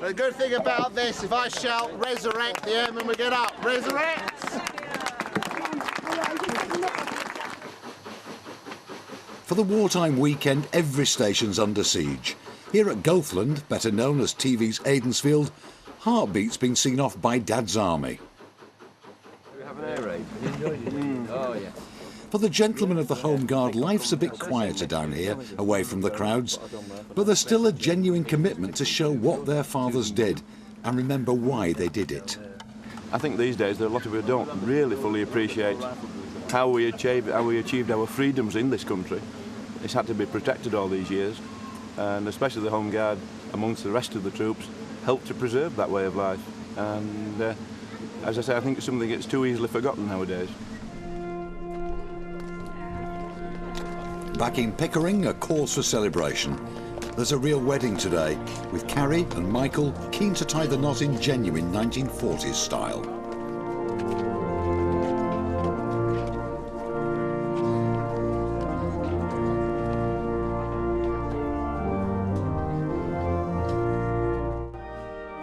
The good thing about this, if I shout resurrect, the airmen will get up. Resurrect! For the wartime weekend, every station's under siege. Here at Gulfland, better known as TV's Aidensfield, Heartbeat's been seen off by Dad's Army. We have an air raid. You enjoyed it? Oh, yeah. For the gentlemen of the Home Guard, life's a bit quieter down here, away from the crowds, but there's still a genuine commitment to show what their fathers did and remember why they did it. I think these days there are a lot of people who don't really fully appreciate how we achieved our freedoms in this country. It's had to be protected all these years, and especially the Home Guard, amongst the rest of the troops, helped to preserve that way of life. And as I say, I think it's something that's too easily forgotten nowadays. Back in Pickering, a cause for celebration. There's a real wedding today, with Carrie and Michael keen to tie the knot in genuine 1940s style.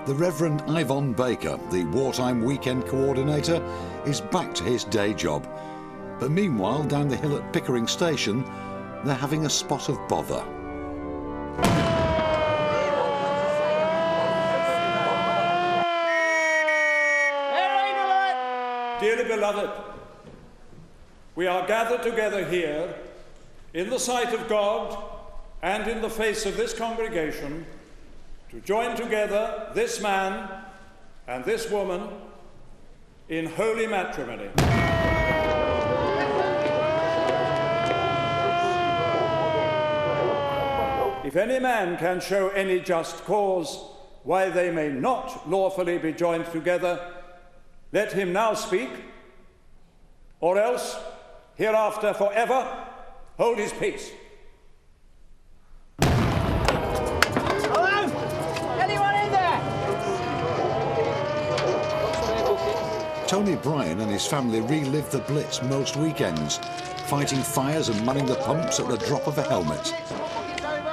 The Reverend Yvonne Baker, the wartime weekend coordinator, is back to his day job. But meanwhile, down the hill at Pickering Station, they're having a spot of bother. Dearly beloved, we are gathered together here in the sight of God and in the face of this congregation to join together this man and this woman in holy matrimony. If any man can show any just cause why they may not lawfully be joined together, let him now speak, or else, hereafter forever, hold his peace. Hello? Anyone in there? Tony Bryan and his family relive the Blitz most weekends, fighting fires and manning the pumps at the drop of a helmet.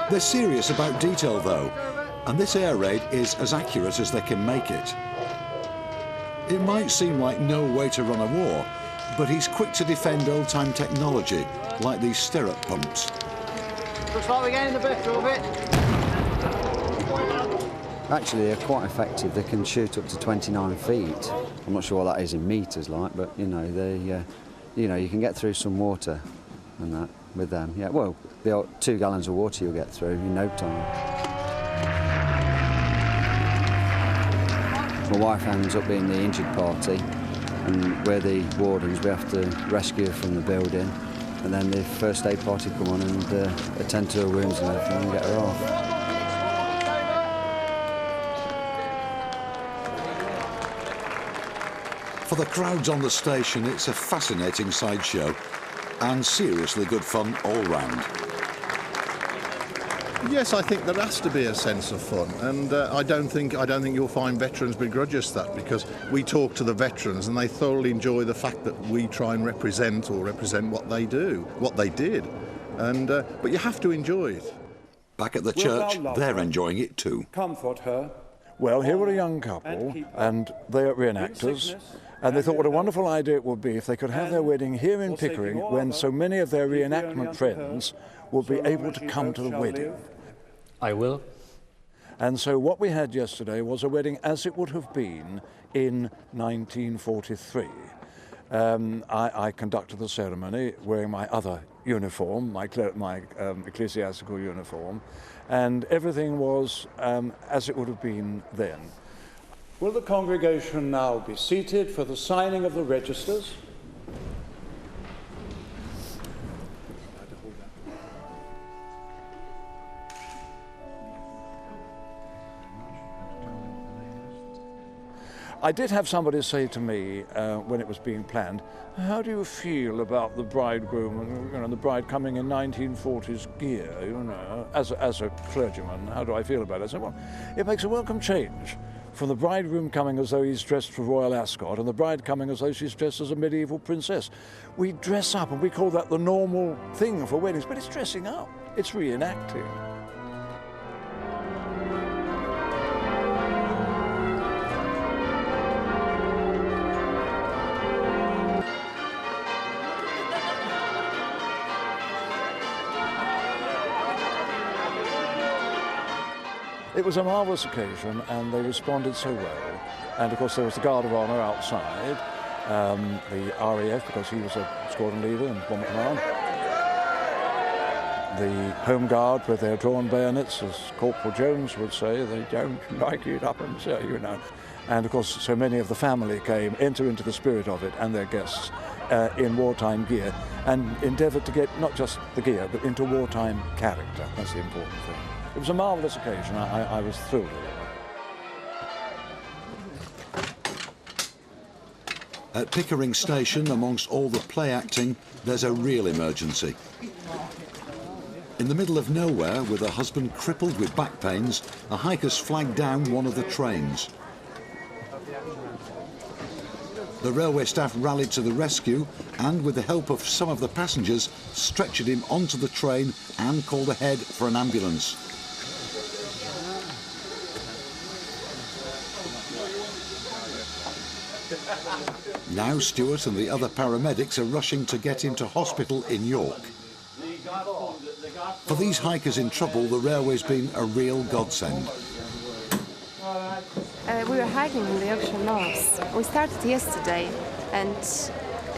They're serious about detail, though, and this air raid is as accurate as they can make it. It might seem like no way to run a war, but he's quick to defend old-time technology, like these stirrup pumps. Looks like we're getting the best of it. Actually, they're quite effective. They can shoot up to 29 feet. I'm not sure what that is in metres, like, but you know, you can get through some water and that with them. Yeah, well, the 2 gallons of water you'll get through in no time. My wife ends up being the injured party, and we're the wardens. We have to rescue her from the building, and then the first aid party come on and attend to her wounds and everything and get her off. For the crowds on the station, it's a fascinating sideshow and seriously good fun all round. Yes, I think there has to be a sense of fun, and I don't think you'll find veterans begrudge us that, because we talk to the veterans and they thoroughly enjoy the fact that we try and represent what they do, what they did, and but you have to enjoy it. Back at the church, they're enjoying it too. Comfort her. Well, here were a young couple, and they're reenactors, and they thought what a wonderful idea it would be if they could have their wedding here in Pickering, when so many of their reenactment friends would be able to come to the wedding. I will. And so what we had yesterday was a wedding as it would have been in 1943. I conducted the ceremony wearing my other uniform, my ecclesiastical uniform, and everything was as it would have been then. Will the congregation now be seated for the signing of the registers? I did have somebody say to me when it was being planned, how do you feel about the bridegroom and the bride coming in 1940s gear, as a clergyman, how do I feel about it? I said, well, it makes a welcome change from the bridegroom coming as though he's dressed for Royal Ascot and the bride coming as though she's dressed as a medieval princess. We dress up and we call that the normal thing for weddings, but it's dressing up, it's reenacting. It was a marvellous occasion, and they responded so well. And of course there was the Guard of Honour outside, the RAF, because he was a squadron leader and bomber command, the Home Guard with their drawn bayonets, as Corporal Jones would say, they don't like it up and so, And of course so many of the family came, enter into the spirit of it, and their guests in wartime gear, and endeavoured to get not just the gear, but into wartime character. That's the important thing. It was a marvellous occasion. I was thrilled with it. At Pickering Station, amongst all the play acting, there's a real emergency. In the middle of nowhere, with her husband crippled with back pains, a hiker's flagged down one of the trains. The railway staff rallied to the rescue and, with the help of some of the passengers, stretchered him onto the train and called ahead for an ambulance. Now Stuart and the other paramedics are rushing to get him to hospital in York. For these hikers in trouble, the railway's been a real godsend. We were hiking in the Yorkshire Moors. We started yesterday and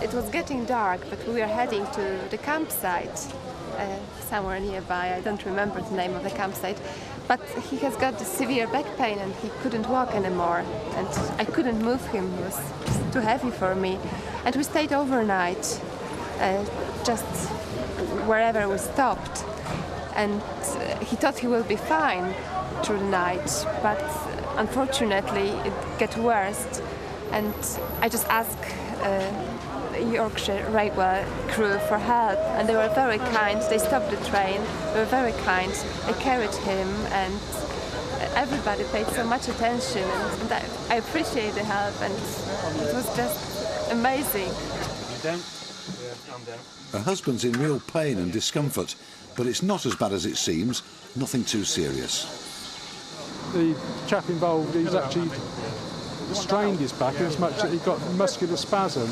it was getting dark, but we were heading to the campsite somewhere nearby. I don't remember the name of the campsite. But he has got severe back pain and he couldn't walk anymore. And I couldn't move him, it was just too heavy for me. And we stayed overnight, just wherever we stopped. And he thought he will be fine through the night, but unfortunately it got worse. And I just asked Yorkshire Railway crew for help, and they were very kind. They stopped the train, they were very kind. I carried him, and everybody paid so much attention, and I appreciate the help, and it was just amazing. Her husband's in real pain and discomfort, but it's not as bad as it seems, nothing too serious. The chap involved, he's actually strained his back as much that he got muscular spasm.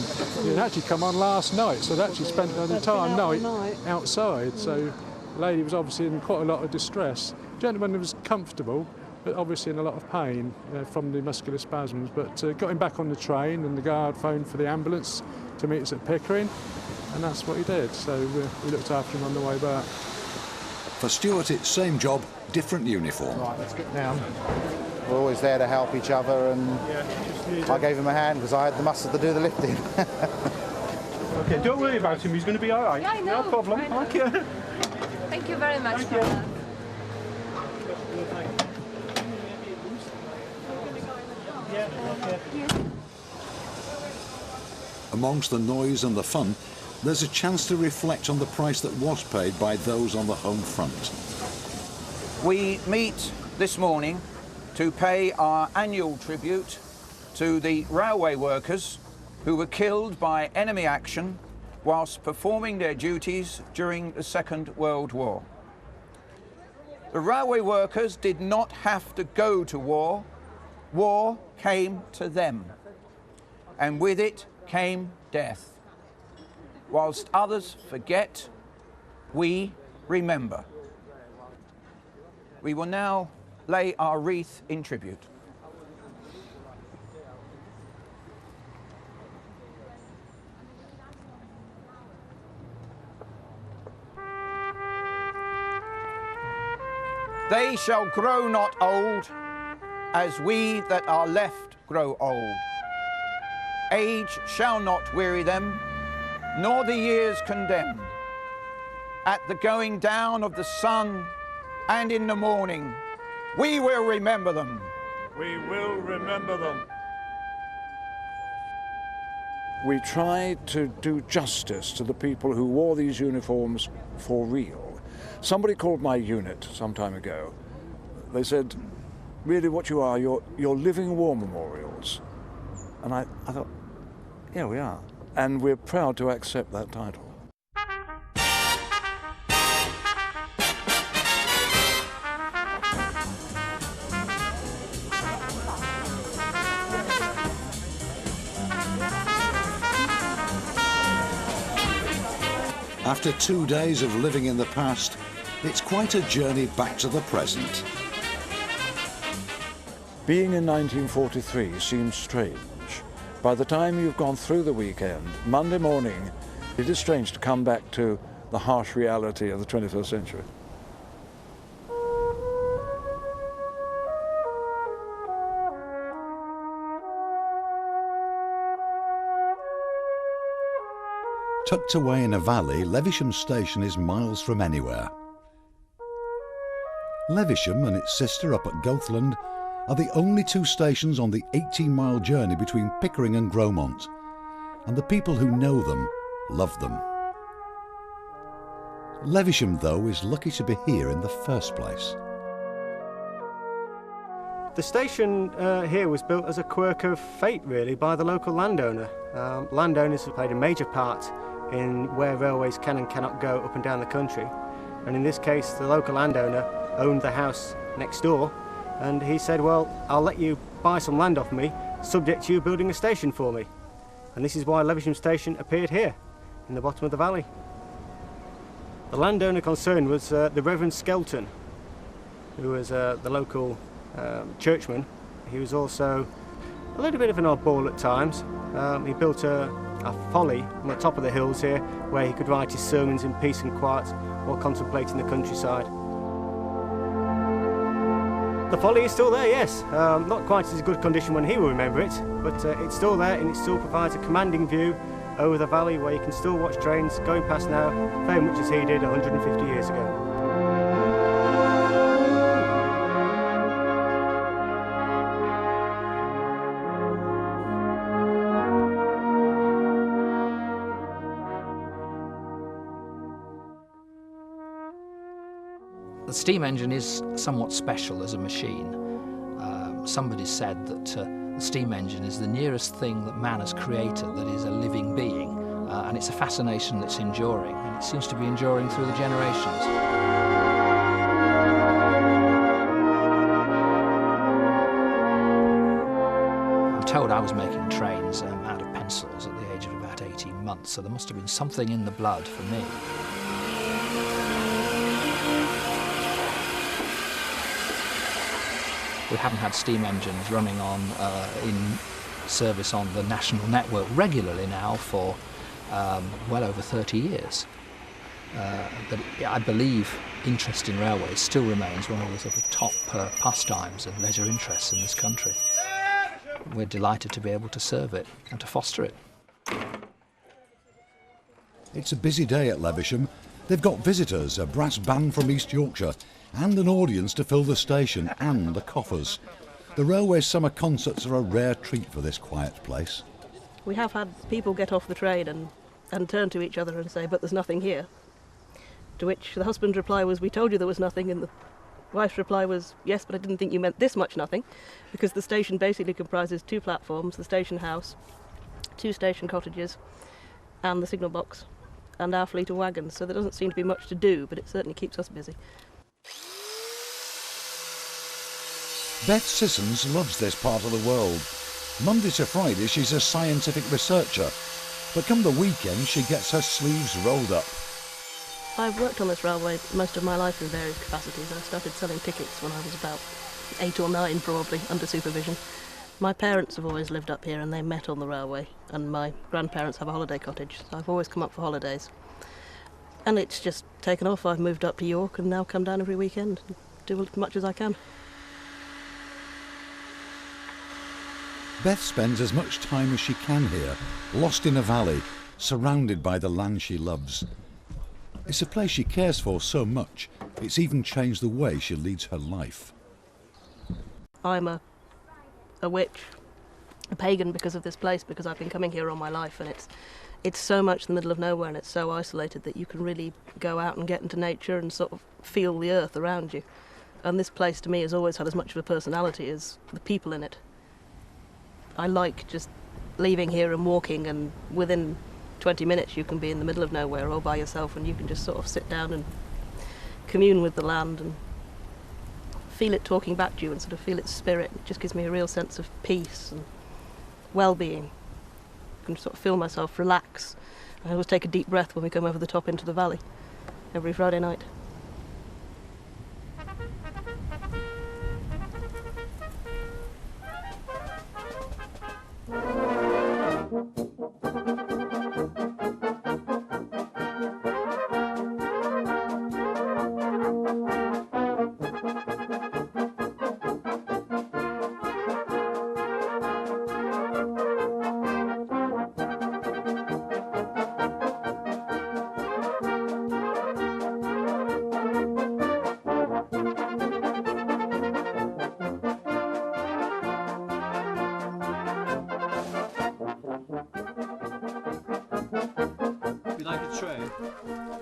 It actually come on last night, so they actually spent the entire night outside. So the lady was obviously in quite a lot of distress. The gentleman was comfortable, but obviously in a lot of pain from the muscular spasms. But got him back on the train, and the guard phoned for the ambulance to meet us at Pickering, and that's what he did. So we looked after him on the way back. For Stuart, it's same job, different uniform. Right, let's get down. We're always there to help each other, and I gave him a hand because I had the muscle to do the lifting. Okay, don't worry about him, he's going to be all right. Yeah, I know. No problem. Thank you. Thank you very much for that. Amongst the noise and the fun, there's a chance to reflect on the price that was paid by those on the home front. We meet this morning to pay our annual tribute to the railway workers who were killed by enemy action whilst performing their duties during the Second World War. The railway workers did not have to go to war. War came to them, and with it came death. Whilst others forget, we remember. We will now lay our wreath in tribute. They shall grow not old, as we that are left grow old. Age shall not weary them, nor the years condemn. At the going down of the sun and in the morning, we will remember them. We will remember them. We tried to do justice to the people who wore these uniforms for real. Somebody called my unit some time ago. They said, really what you are, you're living war memorials. And I thought, yeah, we are. And we're proud to accept that title. After 2 days of living in the past, it's quite a journey back to the present. Being in 1943 seems strange. By the time you've gone through the weekend, Monday morning, it is strange to come back to the harsh reality of the 21st century. Tucked away in a valley, Levisham Station is miles from anywhere. Levisham and its sister up at Goathland are the only two stations on the 18-mile journey between Pickering and Gromont, and the people who know them love them. Levisham, though, is lucky to be here in the first place. The station here was built as a quirk of fate, really, by the local landowner. Landowners have played a major part in where railways can and cannot go up and down the country. And in this case, the local landowner owned the house next door, and he said, well, I'll let you buy some land off me, subject to you building a station for me. And this is why Levisham Station appeared here, in the bottom of the valley. The landowner concerned was the Reverend Skelton, who was the local churchman. He was also a little bit of an oddball at times. He built a folly on the top of the hills here where he could write his sermons in peace and quiet while contemplating the countryside. The folly is still there, yes. Not quite as good condition when he will remember it, but it's still there and it still provides a commanding view over the valley where you can still watch trains going past now, very much as he did 150 years ago. The steam engine is somewhat special as a machine. Somebody said that the steam engine is the nearest thing that man has created that is a living being, and it's a fascination that's enduring, and it seems to be enduring through the generations. I'm told I was making trains out of pencils at the age of about 18 months, so there must have been something in the blood for me. We haven't had steam engines running on in service on the national network regularly now for well over 30 years. But I believe interest in railways still remains one of the sort of top pastimes and leisure interests in this country. We're delighted to be able to serve it and to foster it. It's a busy day at Levisham. They've got visitors, a brass band from East Yorkshire, and an audience to fill the station and the coffers. The railway's summer concerts are a rare treat for this quiet place. We have had people get off the train and turn to each other and say, "But there's nothing here." To which the husband's reply was, "We told you there was nothing," and the wife's reply was, "Yes, but I didn't think you meant this much nothing," because the station basically comprises 2 platforms, the station house, 2 station cottages, and the signal box, and our fleet of wagons, so there doesn't seem to be much to do, but it certainly keeps us busy. Beth Sissons loves this part of the world. Monday to Friday she's a scientific researcher, but come the weekend she gets her sleeves rolled up. I've worked on this railway most of my life in various capacities. I started selling tickets when I was about 8 or 9 probably, under supervision. My parents have always lived up here and they met on the railway, and my grandparents have a holiday cottage, so I've always come up for holidays. And it's just taken off. I've moved up to York and now come down every weekend and do as much as I can. Beth spends as much time as she can here, lost in a valley, surrounded by the land she loves. It's a place she cares for so much, it's even changed the way she leads her life. I'm a witch, a pagan because of this place, because I've been coming here all my life, and it's so much in the middle of nowhere and it's so isolated that you can really go out and get into nature and sort of feel the earth around you. And this place to me has always had as much of a personality as the people in it. I like just leaving here and walking, and within 20 minutes you can be in the middle of nowhere all by yourself, and you can just sort of sit down and commune with the land and feel it talking back to you and sort of feel its spirit. It just gives me a real sense of peace and well-being. I can sort of feel myself relax. I always take a deep breath when we come over the top into the valley every Friday night.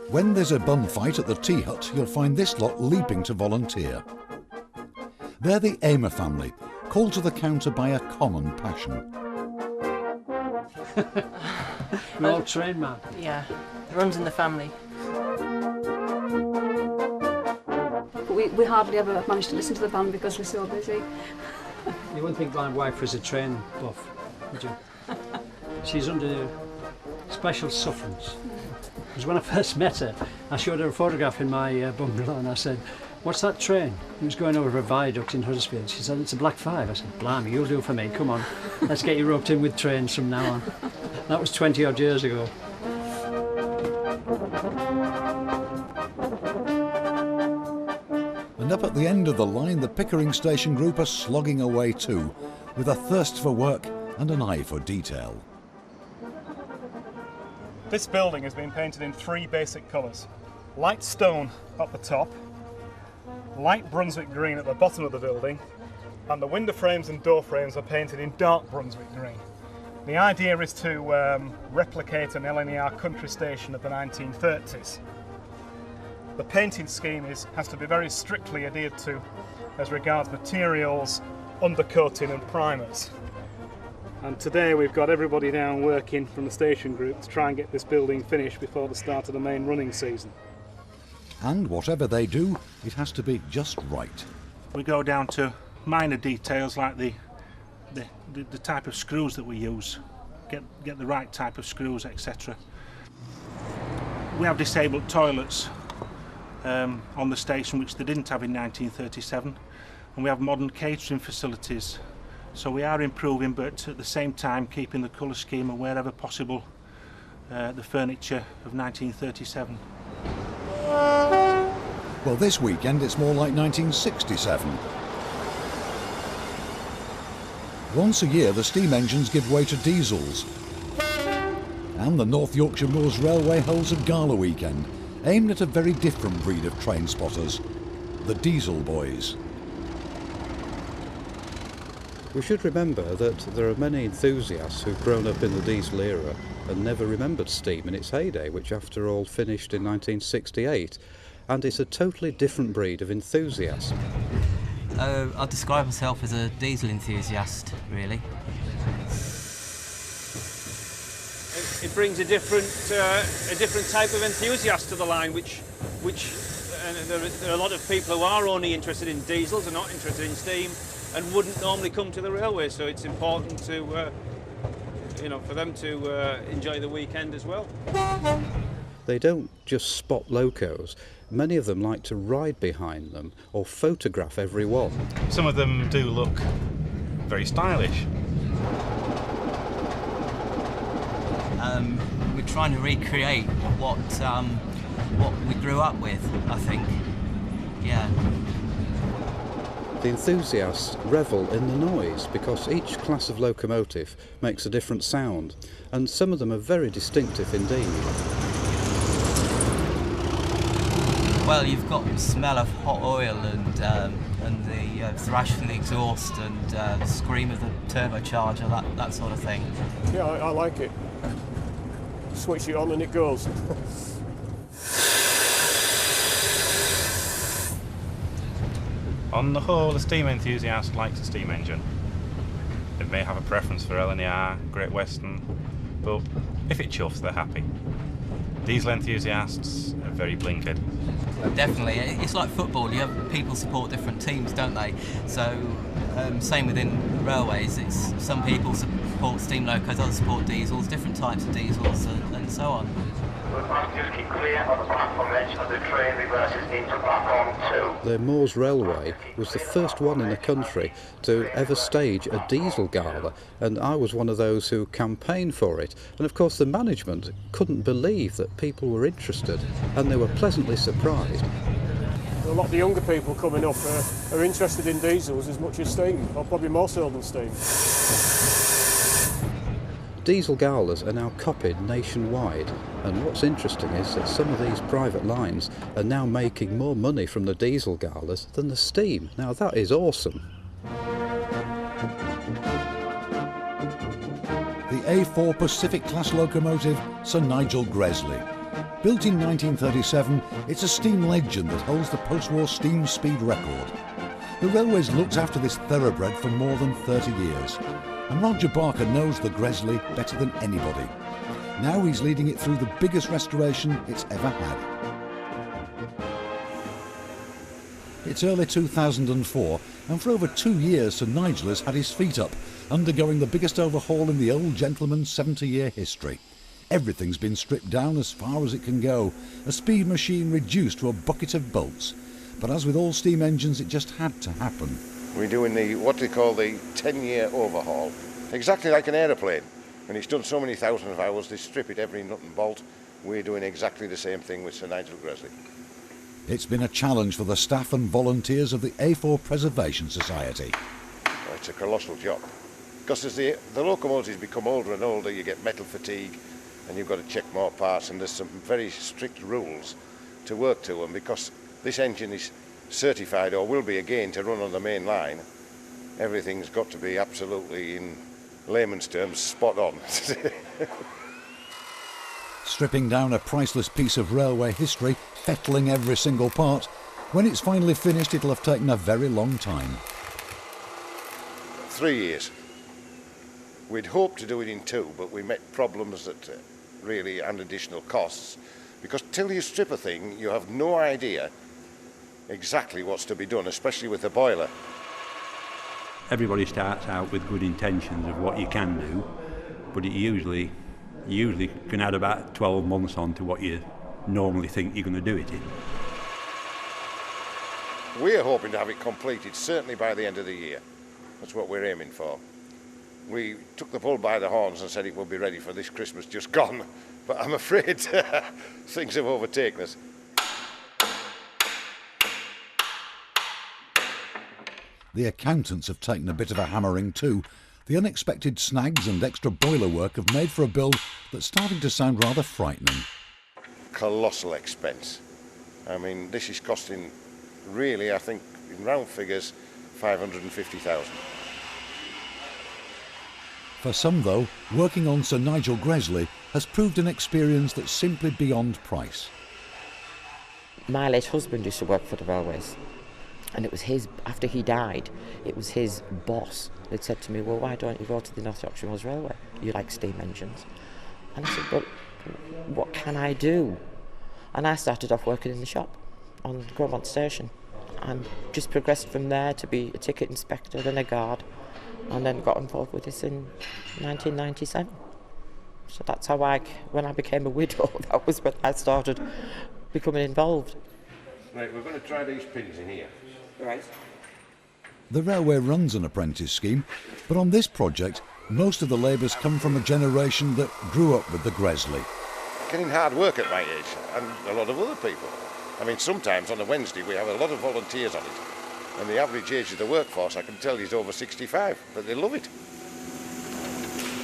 When there's a bum fight at the tea hut, you'll find this lot leaping to volunteer. They're the Amer family, called to the counter by a common passion. We're all trained, man. Yeah, it runs in the family. But we hardly ever manage to listen to the band because we're so busy. You wouldn't think my wife was a train buff, would you? She's under special sufferance. Because when I first met her, I showed her a photograph in my bungalow and I said, "What's that train?" It was going over a viaduct in Huddersfield. She said, "It's a Black 5. I said, "Blimey, you'll do for me. Come on, let's get you roped in with trains from now on." That was 20 odd years ago. And up at the end of the line, the Pickering Station Group are slogging away too, with a thirst for work and an eye for detail. This building has been painted in 3 basic colours. Light stone at the top, light Brunswick green at the bottom of the building, and the window frames and door frames are painted in dark Brunswick green. The idea is to replicate an LNER country station of the 1930s. The painting scheme has to be very strictly adhered to as regards materials, undercoating and primers. And today we've got everybody down working from the station group to try and get this building finished before the start of the main running season. And whatever they do, it has to be just right. We go down to minor details like the type of screws that we use, get the right type of screws, etc. We have disabled toilets on the station which they didn't have in 1937, and we have modern catering facilities. So we are improving, but at the same time keeping the colour scheme and wherever possible the furniture of 1937. Well, this weekend it's more like 1967. Once a year the steam engines give way to diesels, and the North Yorkshire Moors Railway holds a gala weekend aimed at a very different breed of train spotters, the Diesel Boys. We should remember that there are many enthusiasts who've grown up in the diesel era and never remembered steam in its heyday, which after all finished in 1968, and it's a totally different breed of enthusiast. I'd describe myself as a diesel enthusiast, really. It brings a different type of enthusiast to the line, which there are a lot of people who are only interested in diesels and not interested in steam, and wouldn't normally come to the railway. So it's important to, for them to enjoy the weekend as well. They don't just spot locos. Many of them like to ride behind them or photograph every one. Some of them do look very stylish. We're trying to recreate what we grew up with, I think. Yeah. The enthusiasts revel in the noise because each class of locomotive makes a different sound, and some of them are very distinctive indeed. Well, you've got the smell of hot oil and the thrash from the exhaust and the scream of the turbocharger, that sort of thing. Yeah, I like it. Switch it on and it goes. On the whole, a steam enthusiast likes a steam engine. They may have a preference for LNER, Great Western, but if it chuffs, they're happy. Diesel enthusiasts are very blinkered. Definitely, it's like football. You have people support different teams, don't they? So, same within railways. It's some people support steam locos, others support diesels, different types of diesels, and so on. We must just keep clear of the platform edge as the train reverses into platform 2. The Moors Railway was the first one in the country to ever stage a diesel gala, and I was one of those who campaigned for it. And of course the management couldn't believe that people were interested, and they were pleasantly surprised. A lot of the younger people coming up are interested in diesels as much as steam, or probably more so than steam. Diesel galas are now copied nationwide, and what's interesting is that some of these private lines are now making more money from the diesel galas than the steam. Now that is awesome. The A4 Pacific class locomotive, Sir Nigel Gresley. Built in 1937, it's a steam legend that holds the post-war steam speed record. The railways looked after this thoroughbred for more than 30 years. And Roger Barker knows the Gresley better than anybody. Now he's leading it through the biggest restoration it's ever had. It's early 2004, and for over 2 years Sir Nigel has had his feet up, undergoing the biggest overhaul in the old gentleman's 70-year history. Everything's been stripped down as far as it can go, a speed machine reduced to a bucket of bolts. But as with all steam engines, it just had to happen. We're doing what they call the 10-year overhaul, exactly like an aeroplane. When it's done so many thousands of hours, they strip it every nut and bolt. We're doing exactly the same thing with Sir Nigel Gresley. It's been a challenge for the staff and volunteers of the A4 Preservation Society. Oh, it's a colossal job. Because as the locomotives become older and older, you get metal fatigue, and you've got to check more parts, and there's some very strict rules to work to. And because this engine is certified, or will be again, to run on the main line, everything's got to be absolutely, in layman's terms, spot on. Stripping down a priceless piece of railway history, fettling every single part. When it's finally finished, it'll have taken a very long time. 3 years. We'd hoped to do it in 2, but we met problems that really, and additional costs, because till you strip a thing, you have no idea exactly what's to be done, especially with the boiler. Everybody starts out with good intentions of what you can do, but you usually can add about 12 months on to what you normally think you're going to do it in. We're hoping to have it completed certainly by the end of the year. That's what we're aiming for. We took the bull by the horns and said it would be ready for this Christmas just gone, but I'm afraid things have overtaken us. The accountants have taken a bit of a hammering too. The unexpected snags and extra boiler work have made for a build that's starting to sound rather frightening. Colossal expense. I mean, this is costing, really, I think, in round figures, 550,000. For some, though, working on Sir Nigel Gresley has proved an experience that's simply beyond price. My late husband used to work for the railways, and it was his, after he died, it was his boss that said to me, well, why don't you go to the North Yorkshire Mills Railway? You like steam engines. And I said, but what can I do? And I started off working in the shop on Gromont Station, and just progressed from there to be a ticket inspector, then a guard, and then got involved with this in 1997. So that's how when I became a widow, that was when I started becoming involved. Right, we're going to try these pins in here. Right. The railway runs an apprentice scheme, but on this project, most of the labourers come from a generation that grew up with the Gresley. Getting hard work at my age, and a lot of other people. I mean, sometimes on a Wednesday we have a lot of volunteers on it, and the average age of the workforce, I can tell, is over 65, but they love it.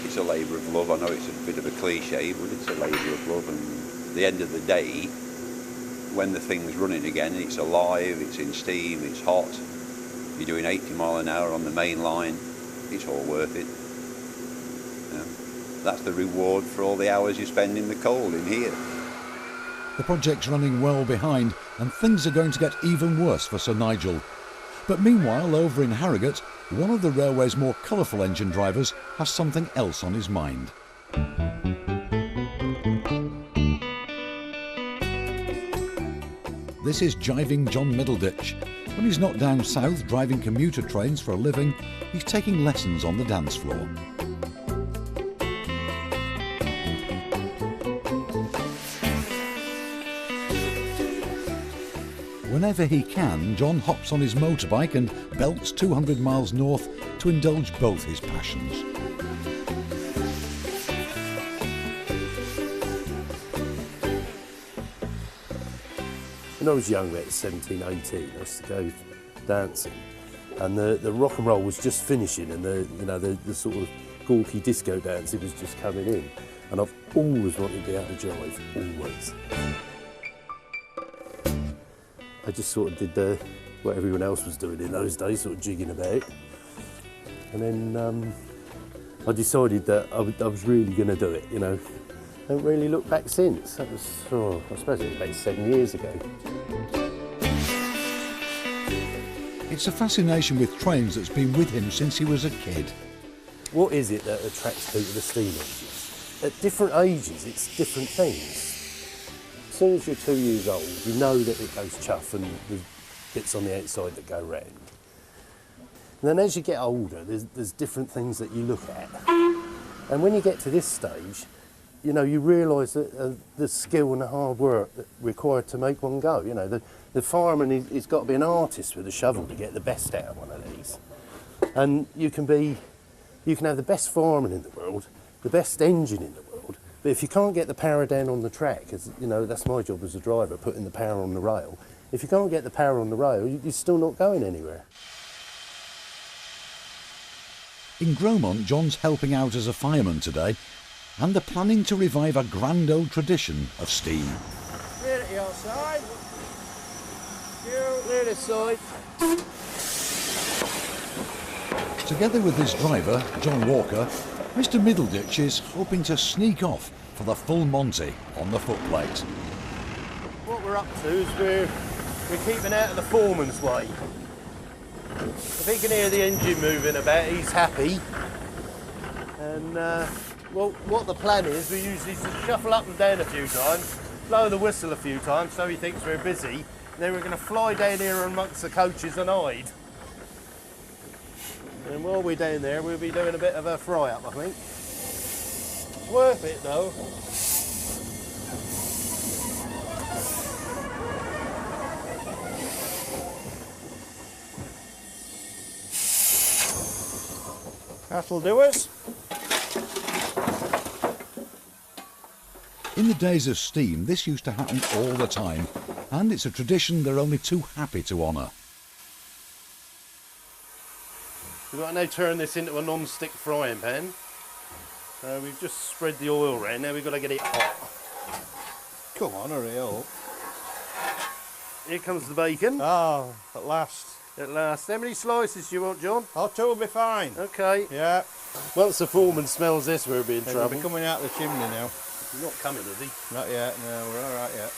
It's a labour of love. I know it's a bit of a cliche, but it's a labour of love, and at the end of the day, when the thing's running again, it's alive, it's in steam, it's hot, you're doing 80 mile an hour on the main line, it's all worth it. That's the reward for all the hours you spend in the cold in here. The project's running well behind, and things are going to get even worse for Sir Nigel. But meanwhile, over in Harrogate, one of the railway's more colourful engine drivers has something else on his mind. This is jiving John Middleditch. When he's not down south driving commuter trains for a living, he's taking lessons on the dance floor. Whenever he can, John hops on his motorbike and belts 200 miles north to indulge both his passions. When I was young, about 17, 18, I used to go dancing, and the rock and roll was just finishing, and the sort of gawky disco dancing was just coming in, and I've always wanted to be able to jive, always. I just sort of did what everyone else was doing in those days, sort of jigging about. And then I decided that I was really going to do it, I haven't really looked back since. That was, I suppose it was about 7 years ago. It's a fascination with trains that's been with him since he was a kid. What is it that attracts people to steam engines? At different ages, it's different things. As soon as you're 2 years old, you know that it goes chuff and bits on the outside that go round. And then as you get older, there's different things that you look at. And when you get to this stage, you know, you realise that the skill and the hard work that required to make one go. You know, the fireman, he's got to be an artist with a shovel to get the best out of one of these. And you can have the best fireman in the world, the best engine in the world, but if you can't get the power down on the track, as you know, that's my job as a driver, putting the power on the rail. If you can't get the power on the rail, you're still not going anywhere. In Gromont, John's helping out as a fireman today, and they're planning to revive a grand old tradition of steam. Clear it outside. Clear this side. Together with his driver, John Walker, Mr Middleditch is hoping to sneak off for the full Monty on the footplate. What we're up to is we're keeping out of the foreman's way. If he can hear the engine moving about, he's happy. And well, what the plan is, we usually just shuffle up and down a few times, blow the whistle a few times so he thinks we're busy, and then we're going to fly down here amongst the coaches and hide. And while we're down there, we'll be doing a bit of a fry-up, I think. It's worth it, though. That'll do us. In the days of steam, this used to happen all the time, and it's a tradition they're only too happy to honour. We've got to now turn this into a non-stick frying pan. We've just spread the oil around, now we've got to get it hot. Come on, hurry up. Here comes the bacon. Oh, at last. At last. How many slices do you want, John? Oh, 2 will be fine. Okay. Yeah. Once the foreman smells this, we'll be in trouble. He'll be coming out the chimney now. He's not coming, is he? Not yet, no, we're all right yet.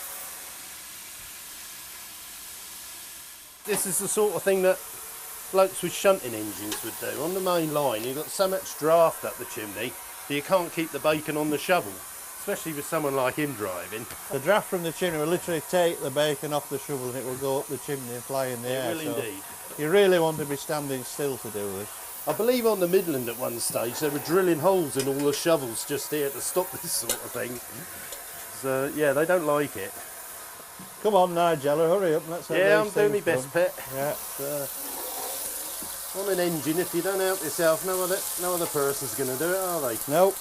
This is the sort of thing that blokes with shunting engines would do. On the main line, you've got so much draft up the chimney that you can't keep the bacon on the shovel, especially with someone like him driving. The draft from the chimney will literally take the bacon off the shovel and it will go up the chimney and fly in the air. It will indeed. You really want to be standing still to do this. I believe on the Midland at one stage they were drilling holes in all the shovels just here to stop this sort of thing. So yeah, they don't like it. Come on, Nigella, hurry up. Let's yeah, I'm doing my best, done. Pet. Yeah. On an engine, if you don't help yourself, no other person's going to do it, are they? Nope.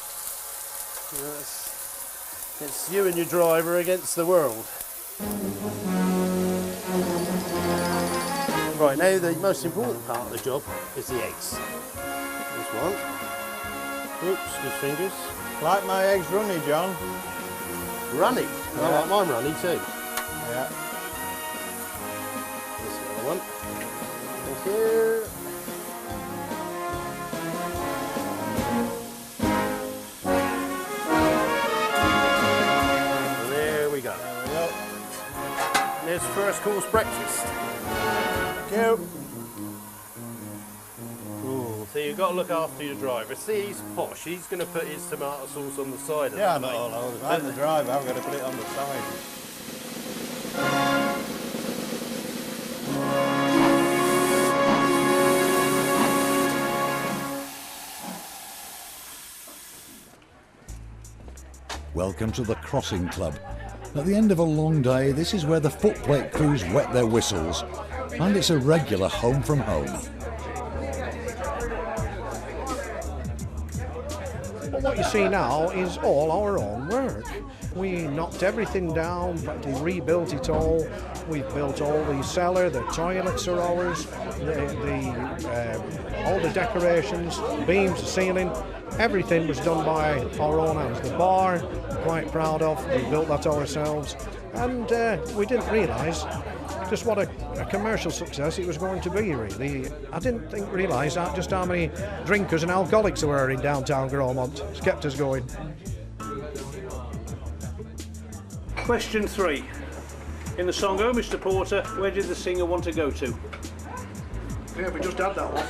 It's you and your driver against the world. Right, now the most important part of the job is the eggs. This one. Oops, good fingers. Like my eggs runny, John. Runny? Yeah. I like mine runny too. Yeah. This is the other one. Thank you. And there we go. There we go. There's first course breakfast. Thank you. Ooh, so you've got to look after your driver. See, he's posh. He's going to put his tomato sauce on the side of Yeah, it. not all over. I'm the driver, I've got to put it on the side. Welcome to the Crossing Club. At the end of a long day, this is where the footplate crews wet their whistles, and it's a regular home from home. Well, what you see now is all our own work. We knocked everything down, practically rebuilt it all. We've built all the cellar, the toilets are ours, all the decorations, beams, the ceiling, everything was done by our own hands. The bar, quite proud of, we built that ourselves, and we didn't realise just what a commercial success it was going to be, really. I didn't realise just how many drinkers and alcoholics there were in downtown Gromont. It's kept us going. Question 3. In the song Oh Mr Porter, where did the singer want to go to? Yeah, we just had that one.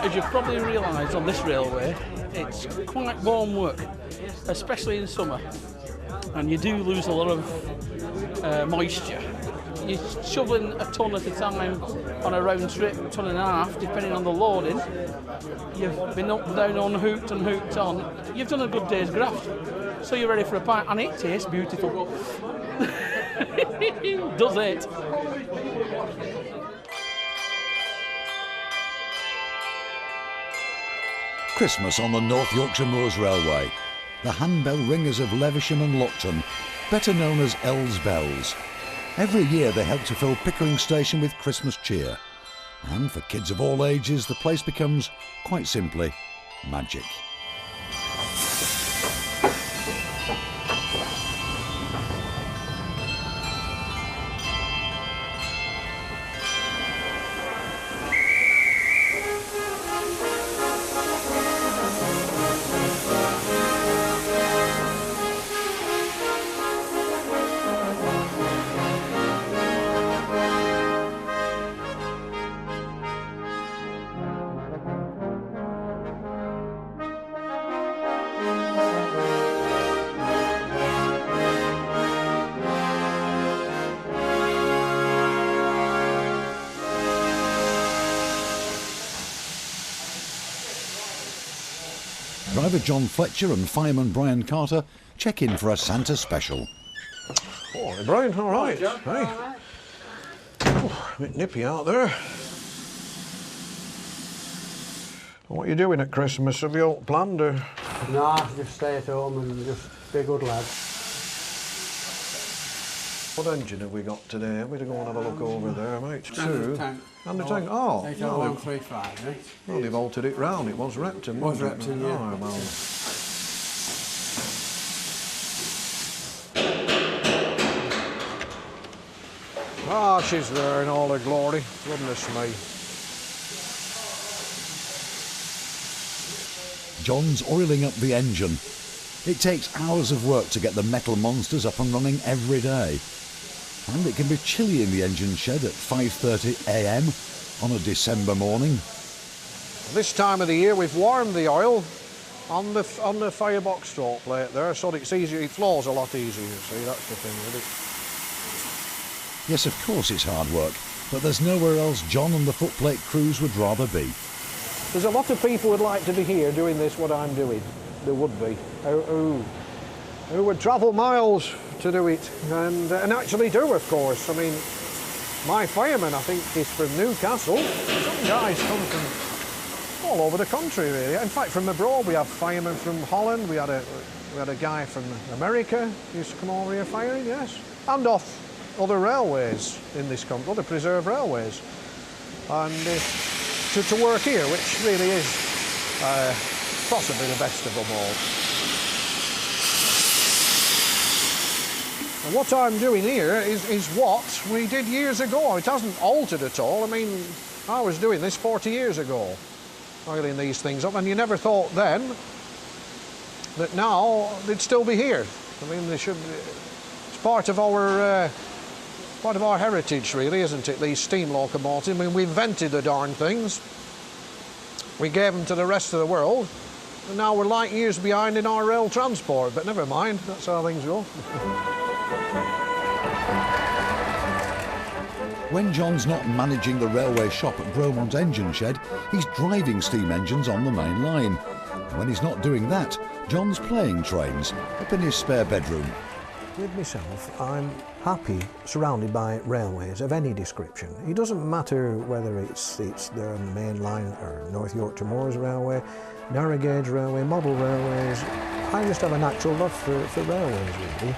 As you've probably realised on this railway, it's quite warm work, especially in summer, and you do lose a lot of moisture. you're shoveling a ton at a time on a round trip, ton and a half, depending on the loading. You've been up and down on, hooked and hooked on. You've done a good day's graft, so you're ready for a pint, and it tastes beautiful. Does it? Christmas on the North Yorkshire Moors Railway. The handbell ringers of Levisham and Lockton, better known as L's Bells. Every year they help to fill Pickering Station with Christmas cheer. And for kids of all ages, the place becomes, quite simply, magic. Driver John Fletcher and fireman Brian Carter check in for a Santa special. Oh, hey Brian, all right. Hey. Oh, a bit nippy out there. What are you doing at Christmas? Have you all planned or? Nah, just stay at home and just be a good lad. What engine have we got today? We'd go and have a look over there, mate. Standard tank. And the tank. Oh, 80135, eh? Well, they've altered it round. It was Repton, wasn't it? Repton, yeah. Oh, well. Ah, she's there in all her glory. Goodness me. John's oiling up the engine. It takes hours of work to get the metal monsters up and running every day. And it can be chilly in the engine shed at 5:30 a.m. on a December morning. This time of the year we've warmed the oil on the firebox stroke plate there, so it's easier, it flows a lot easier, see, that's the thing with it. Yes, of course it's hard work, but there's nowhere else John and the footplate crews would rather be. There's a lot of people would like to be here doing this, what I'm doing. There would be. Who would travel miles to do it, and actually do, of course. I mean, my fireman, I think, is from Newcastle. Some guys come from all over the country, really. In fact, from abroad, we have firemen from Holland. We had a guy from America who used to come over here firing, yes, and off other railways in this country, other preserved railways, and to work here, which really is possibly the best of them all. And what I'm doing here is what we did years ago. It hasn't altered at all. I mean, I was doing this 40 years ago, oiling these things up, and you never thought then that now they'd still be here. I mean, they should. It's part of our heritage, really, isn't it? These steam locomotives. I mean, we invented the darn things. We gave them to the rest of the world, and now we're light years behind in our rail transport. But never mind. That's how things go. When John's not managing the railway shop at Bromont Engine Shed, he's driving steam engines on the main line. And when he's not doing that, John's playing trains up in his spare bedroom. With myself, I'm happy surrounded by railways of any description. It doesn't matter whether it's there on the main line or North Yorkshire Moors Railway, narrow gauge railway, model railways. I just have a natural love for railways, really.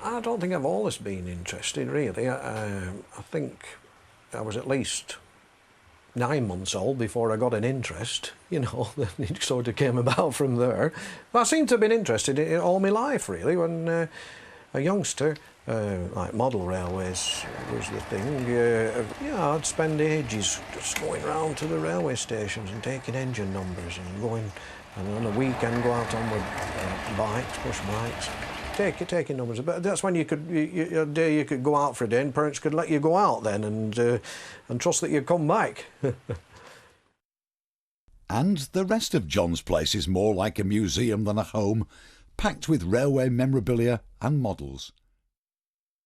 I don't think I've always been interested, really. I think I was at least 9 months old before I got an interest, you know. It sort of came about from there. But I seem to have been interested in it all my life, really. When a youngster, like model railways was the thing, yeah, I'd spend ages just going round to the railway stations and taking engine numbers and going, and on a weekend go out on with bikes, push bikes. Taking numbers, but that's when you could go out for a day, and parents could let you go out then and trust that you'd come back. And the rest of John's place is more like a museum than a home, packed with railway memorabilia and models.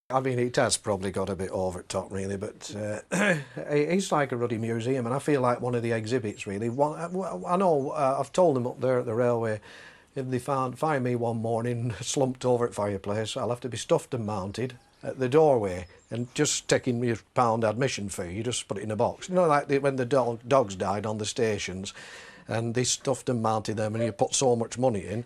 I mean, it has probably got a bit over the top, really, but it's like a ruddy museum, and I feel like one of the exhibits, really. I know I've told them up there at the railway, if they find me one morning slumped over at fireplace, I'll have to be stuffed and mounted at the doorway and just taking me £1 admission fee. You just put it in a box. You know, like when the dogs died on the stations, and they stuffed and mounted them, and you put so much money in.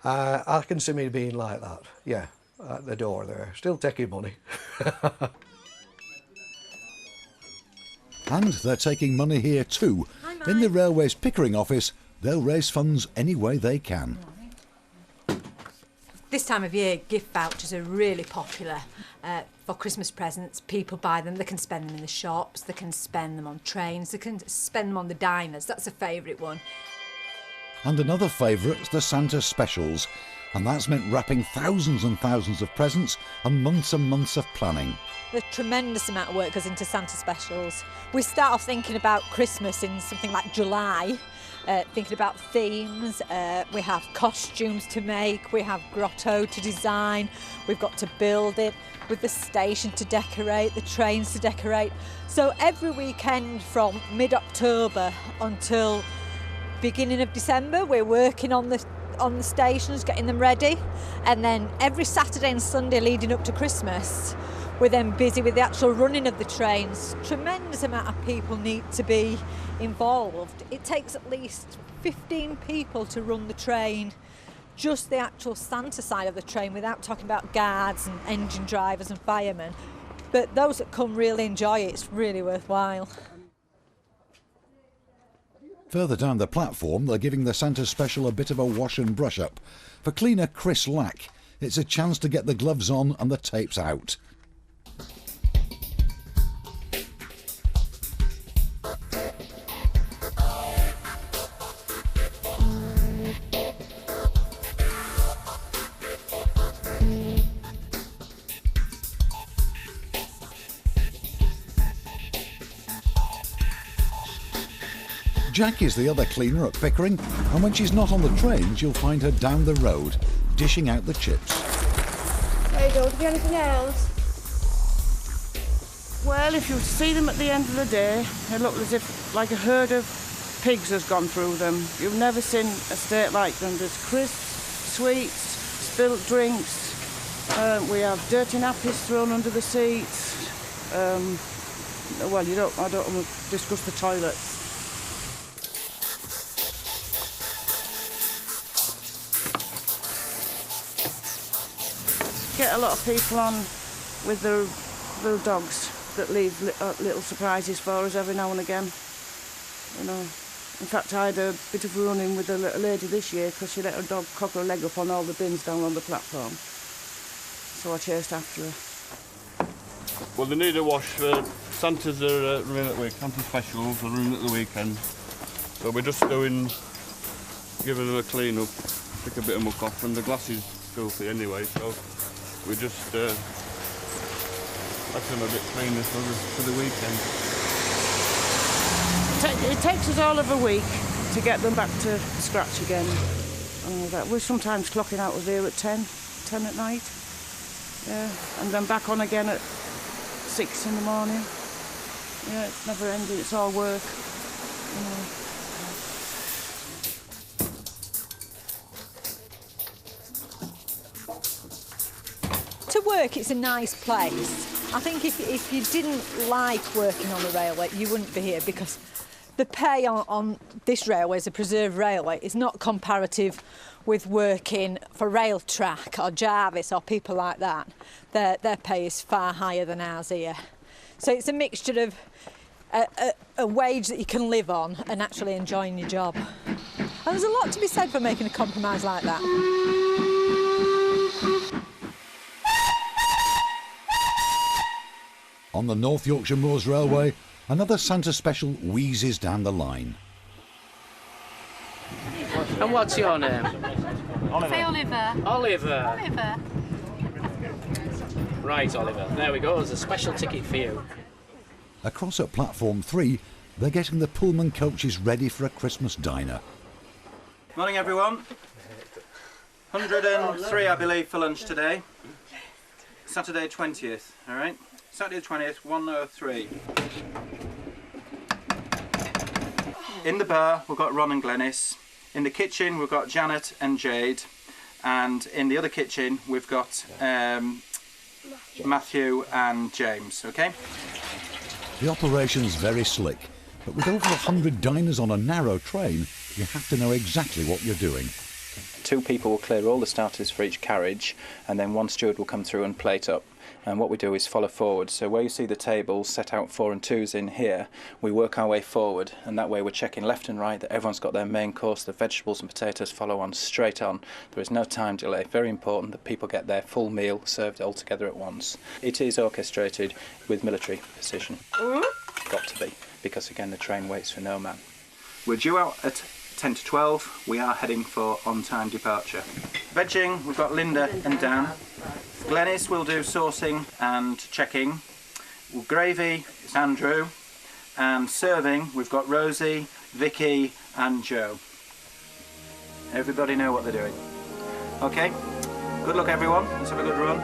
I can see me being like that, yeah. At the door there, still taking money. And they're taking money here too. In the railway's Pickering office, they'll raise funds any way they can. This time of year, gift vouchers are really popular for Christmas presents. People buy them, they can spend them in the shops, they can spend them on trains, they can spend them on the diners. That's a favourite one. And another favourite's the Santa Specials. And that's meant wrapping thousands and thousands of presents and months of planning. There's a tremendous amount of work goes into Santa Specials. We start off thinking about Christmas in something like July, thinking about themes. We have costumes to make, we have grotto to design, we've got to build it, with the station to decorate, the trains to decorate. So every weekend from mid-October until beginning of December, we're working on the stations, getting them ready, and then every Saturday and Sunday leading up to Christmas we're then busy with the actual running of the trains. Tremendous amount of people need to be involved. It takes at least 15 people to run the train, just the actual Santa side of the train, without talking about guards and engine drivers and firemen. But those that come really enjoy it. It's really worthwhile. Further down the platform, they're giving the Santa Special a bit of a wash and brush up. For cleaner Chris Lack, it's a chance to get the gloves on and the tapes out. Jack is the other cleaner at Pickering, and when she's not on the trains, you'll find her down the road, dishing out the chips. Hey, Joe, do you have anything else? Well, if you see them at the end of the day, they look as if like a herd of pigs has gone through them. You've never seen a state like them. There's crisps, sweets, spilt drinks. We have dirty nappies thrown under the seats. Well, I don't want to discuss the toilets. Get a lot of people on with their little dogs that leave little surprises for us every now and again. You know, in fact, I had a bit of run-in with a little lady this year because she let her dog cock her leg up on all the bins down on the platform. So I chased after her. Well, they need a wash. Santas are running at the week. Santa Specials are running at the weekend. So we're just giving them a clean up, pick a bit of muck off, and the glass is filthy anyway, so we just let them a bit cleaner for the weekend. It takes us all of a week to get them back to scratch again. We're sometimes clocking out of here at 10 at night. Yeah, and then back on again at 6 in the morning. Yeah, it's never ending, it's all work. You know. To work, it's a nice place. I think if you didn't like working on the railway, you wouldn't be here, because the pay on this railway as a preserved railway is not comparative with working for Railtrack or Jarvis or people like that. Their pay is far higher than ours here. So it's a mixture of a wage that you can live on and actually enjoying your job. And there's a lot to be said for making a compromise like that. On the North Yorkshire Moors Railway, another Santa Special wheezes down the line. And what's your name? Say Oliver. Oliver. Oliver. Right, Oliver. There we go. There's a special ticket for you. Across at platform 3, they're getting the Pullman coaches ready for a Christmas diner. Morning, everyone. 103, I believe, for lunch today. Saturday 20th, all right? Saturday 20th, 1:03. In the bar, we've got Ron and Glenys. In the kitchen, we've got Janet and Jade. And in the other kitchen, we've got Matthew and James, okay? The operation's very slick, but with over 100 diners on a narrow train, you have to know exactly what you're doing. 2 people will clear all the starters for each carriage, and then 1 steward will come through and plate up. And what we do is follow forward. So where you see the tables set out 4 and 2s in here, we work our way forward, and that way we're checking left and right that everyone's got their main course, the vegetables and potatoes follow on straight on. There is no time delay. Very important that people get their full meal served all together at once. It is orchestrated with military precision. Got to be, because again the train waits for no man. We're due out at 10 to 12. We are heading for on-time departure. Vegging, we've got Linda and Dan. Glenys will do sourcing and checking. Gravy, it's Andrew. And serving, we've got Rosie, Vicky and Joe. Everybody know what they're doing. Okay, good luck everyone. Let's have a good run.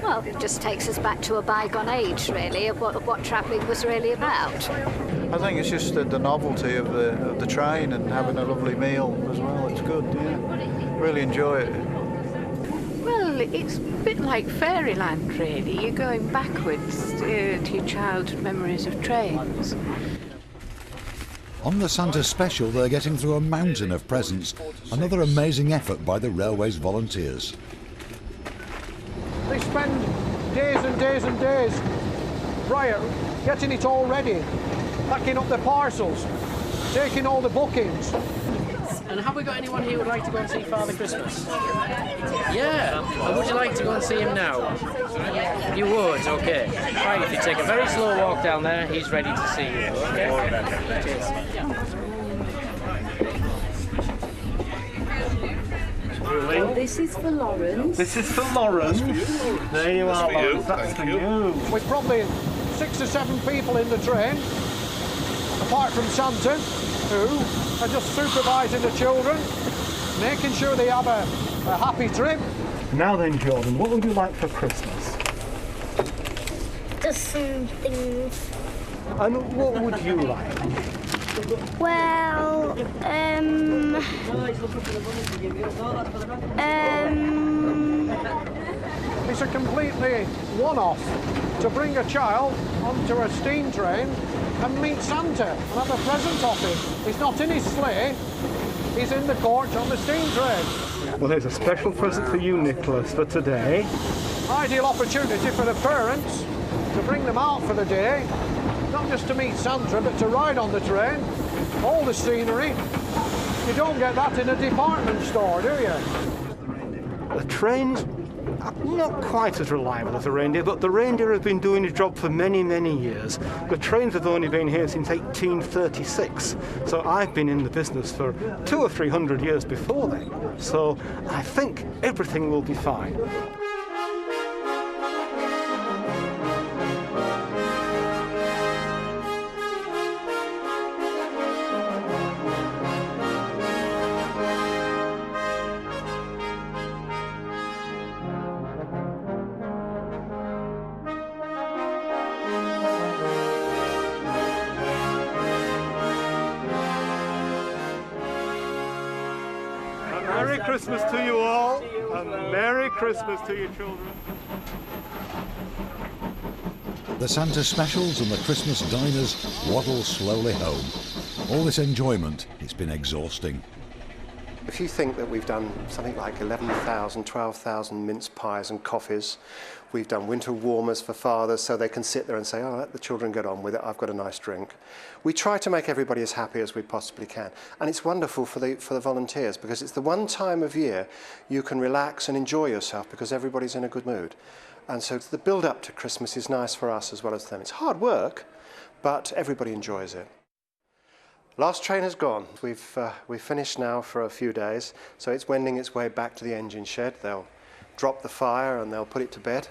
Well, it just takes us back to a bygone age, really, of what travelling was really about. I think it's just the novelty of the train and having a lovely meal as well. It's good, yeah. Really enjoy it. Well, it's a bit like fairyland, really. You're going backwards to your childhood memories of trains. On the Santa Special, they're getting through a mountain of presents. Another amazing effort by the railway's volunteers. They spend days and days and days prior getting it all ready, packing up the parcels, taking all the bookings. And have we got anyone here who would like to go and see Father Christmas? Yeah. And would you like to go and see him now? You would, okay. Right, if you take a very slow walk down there, he's ready to see you, okay? Cheers. This is for Lawrence. This is for Lawrence. There you are, Lawrence. That's for you. With probably 6 or 7 people in the train, apart from Santa, who are just supervising the children, making sure they have a happy trip. Now then, Jordan, what would you like for Christmas? Just some things. And what would you like? Well, It's a completely one-off to bring a child onto a steam train and meet Santa and have a present off him. He's not in his sleigh, he's in the coach on the steam train. Well, here's a special present for you, Nicholas, for today. Ideal opportunity for the parents to bring them out for the day, not just to meet Santa, but to ride on the train, all the scenery. You don't get that in a department store, do you? The trains are not quite as reliable as the reindeer, but the reindeer have been doing the job for many, many years. The trains have only been here since 1836, so I've been in the business for 200 or 300 years before then. So I think everything will be fine. Merry Christmas to you all, and Merry Christmas to your children. The Santa specials and the Christmas diners waddle slowly home. All this enjoyment, it's been exhausting. If you think that we've done something like 11,000, 12,000 mince pies and coffees, we've done winter warmers for fathers so they can sit there and say, oh, let the children get on with it, I've got a nice drink. We try to make everybody as happy as we possibly can. And it's wonderful for the volunteers because it's the one time of year you can relax and enjoy yourself because everybody's in a good mood. And so the build up to Christmas is nice for us as well as them. It's hard work, but everybody enjoys it. Last train has gone. We've finished now for a few days, so it's wending its way back to the engine shed. They'll drop the fire and they'll put it to bed.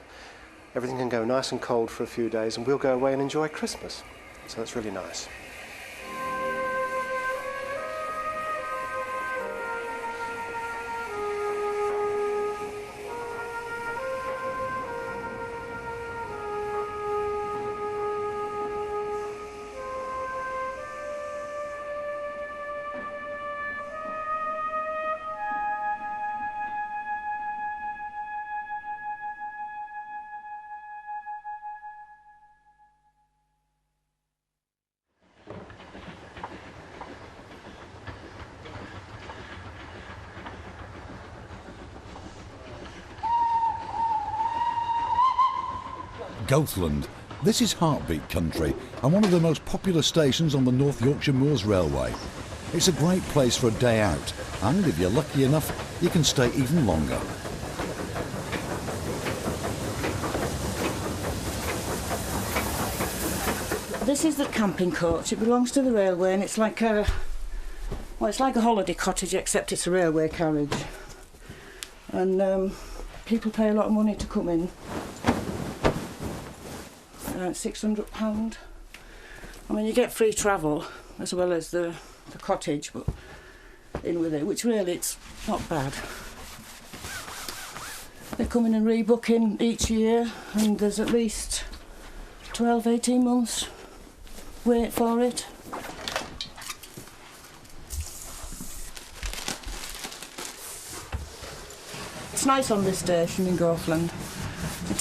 Everything can go nice and cold for a few days and we'll go away and enjoy Christmas. So that's really nice. Goathland. This is heartbeat country and one of the most popular stations on the North Yorkshire Moors Railway. It's a great place for a day out, and if you're lucky enough, you can stay even longer. This is the camping coach. It belongs to the railway and it's like a holiday cottage except it's a railway carriage. And people pay a lot of money to come in. £600. I mean, you get free travel as well as the cottage, but in with it, which really it's not bad. They're coming and rebooking each year, and there's at least 12, 18 months wait for it. It's nice on this station in Goathland.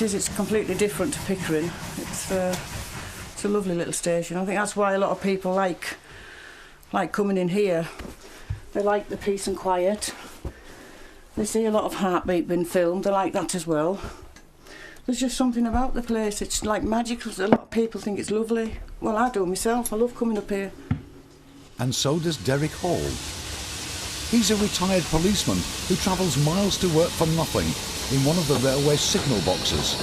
It's completely different to Pickering. It's a lovely little station. I think that's why a lot of people like coming in here. They like the peace and quiet. They see a lot of Heartbeat being filmed. They like that as well. There's just something about the place. It's like magical. A lot of people think it's lovely. Well, I do myself. I love coming up here. And so does Derek Hall. He's a retired policeman who travels miles to work for nothing in one of the railway signal boxes.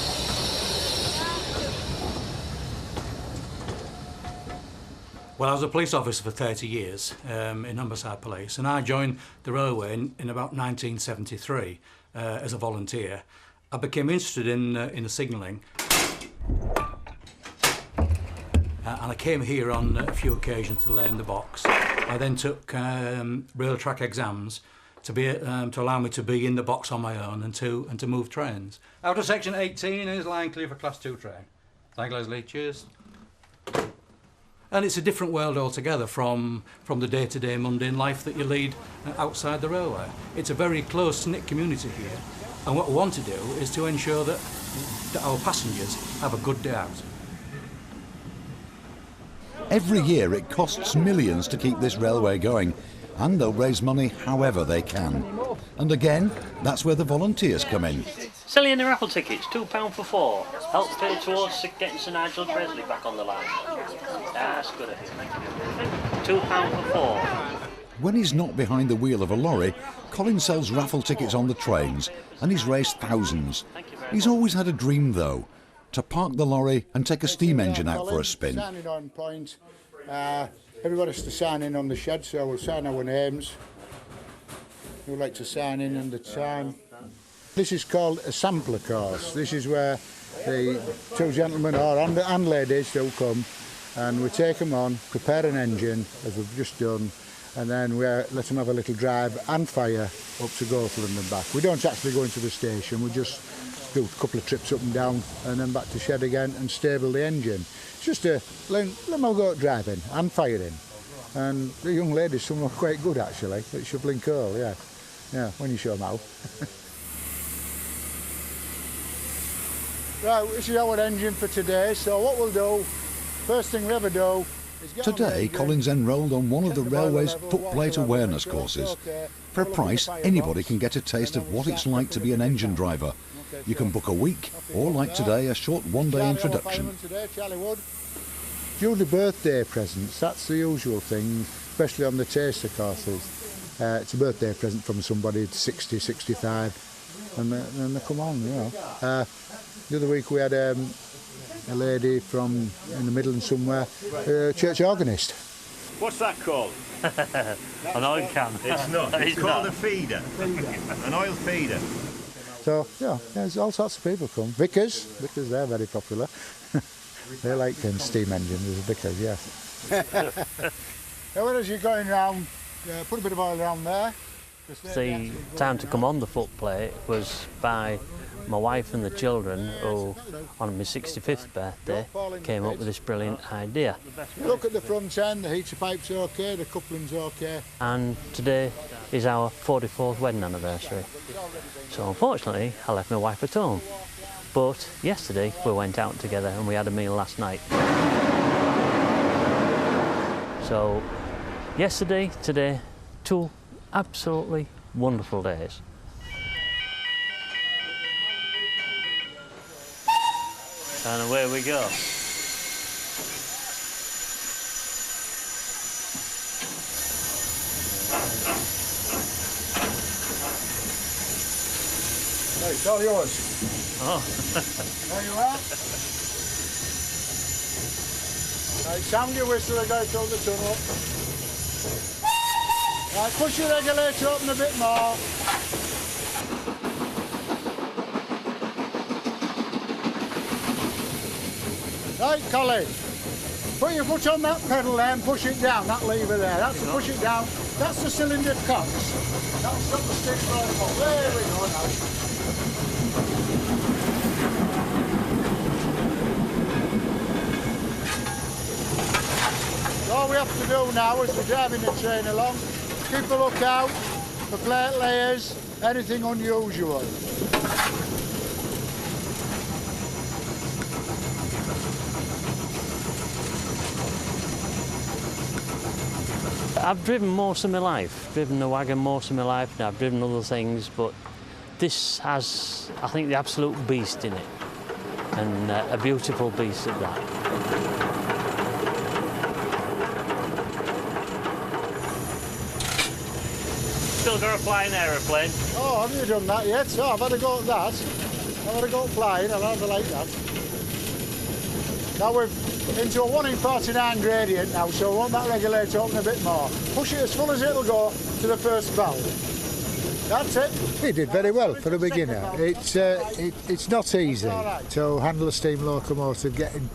Well, I was a police officer for 30 years in Humberside Police, and I joined the railway in about 1973 as a volunteer. I became interested in the signalling, and I came here on a few occasions to learn the box. I then took rail track exams to allow me to be in the box on my own and to move trains. Out of section 18 is line clear for class 2 train. Thank you, Leslie. Cheers. And it's a different world altogether from the day-to-day mundane life that you lead outside the railway. It's a very close-knit community here, and what we want to do is to ensure that our passengers have a good day out. Every year it costs millions to keep this railway going, and they'll raise money however they can. And again, that's where the volunteers come in. Selling the raffle tickets, £2 for 4. Helps pay towards getting Sir Nigel Presley back on the line. That's good of you, thank you. £2 for 4. When he's not behind the wheel of a lorry, Colin sells raffle tickets on the trains, and he's raised thousands. He's always had a dream, though, to park the lorry and take a steam engine out for a spin. Signing on point. Everybody's to sign in on the shed, so we'll sign our names. We'd like to sign in on the time. This is called a sampler course. This is where the two gentlemen and ladies will come, and we take them on, prepare an engine, as we've just done, and then we let them have a little drive and fire up to Goathland and back. We don't actually go into the station, we just do a couple of trips up and down and then back to shed again and stable the engine. It's just to let them all go driving and firing. And the young ladies, some are quite good actually at shoveling coal, yeah. Yeah, when you show them how. Right, this is our engine for today, so what we'll do, first thing we ever do is get Today, Colin's enrolled on one of the railway's footplate awareness courses. For a price, anybody can get a taste of what it's like to be an engine driver. You can book a week, or like today, a short one-day introduction. During the birthday presents, that's the usual thing, especially on the taster courses. It's a birthday present from somebody at 60, 65, and they come on, you know. The other week we had a lady from in the Midlands somewhere, a church organist. What's that called? An oil can. It's not. It's called a feeder. An oil feeder. So, yeah, there's all sorts of people come. Vicars, they're very popular. They like steam engines as vicars, yes. Now, as you're going round, put a bit of oil around there. The time to come on the footplate was by my wife and the children who, on my 65th birthday, came up with this brilliant idea. Look at the front end, the heater pipe's okay, the coupling's okay. And today is our 44th wedding anniversary. So unfortunately, I left my wife at home. But yesterday we went out together and we had a meal last night. So yesterday, today, 2 absolutely wonderful days. And away we go. Hey, it's all yours. Oh. There you are. Right, sound your whistle and go through the tunnel. Right, push your regulator open a bit more. Right, Colin, put your foot on that pedal there and push it down, that lever there. That's to push it down. That's the cylinder cocks. That'll stop the stick right up. There we go now. All we have to do now as we're driving the train along, keep a lookout for plate layers, anything unusual. I've driven most of my life, driven the wagon most of my life, now I've driven other things, but this has, I think, the absolute beast in it, and a beautiful beast at that. Still got a flying aeroplane. Oh, have you done that yet? So I've had a go at that. I've had a go at flying, I've had to like that. Now we're into a 1 in 49 gradient now, so we want that regulator open a bit more. Push it as full as it'll go to the first valve. That's it. He did very well for a beginner. It's not easy to handle a steam locomotive, getting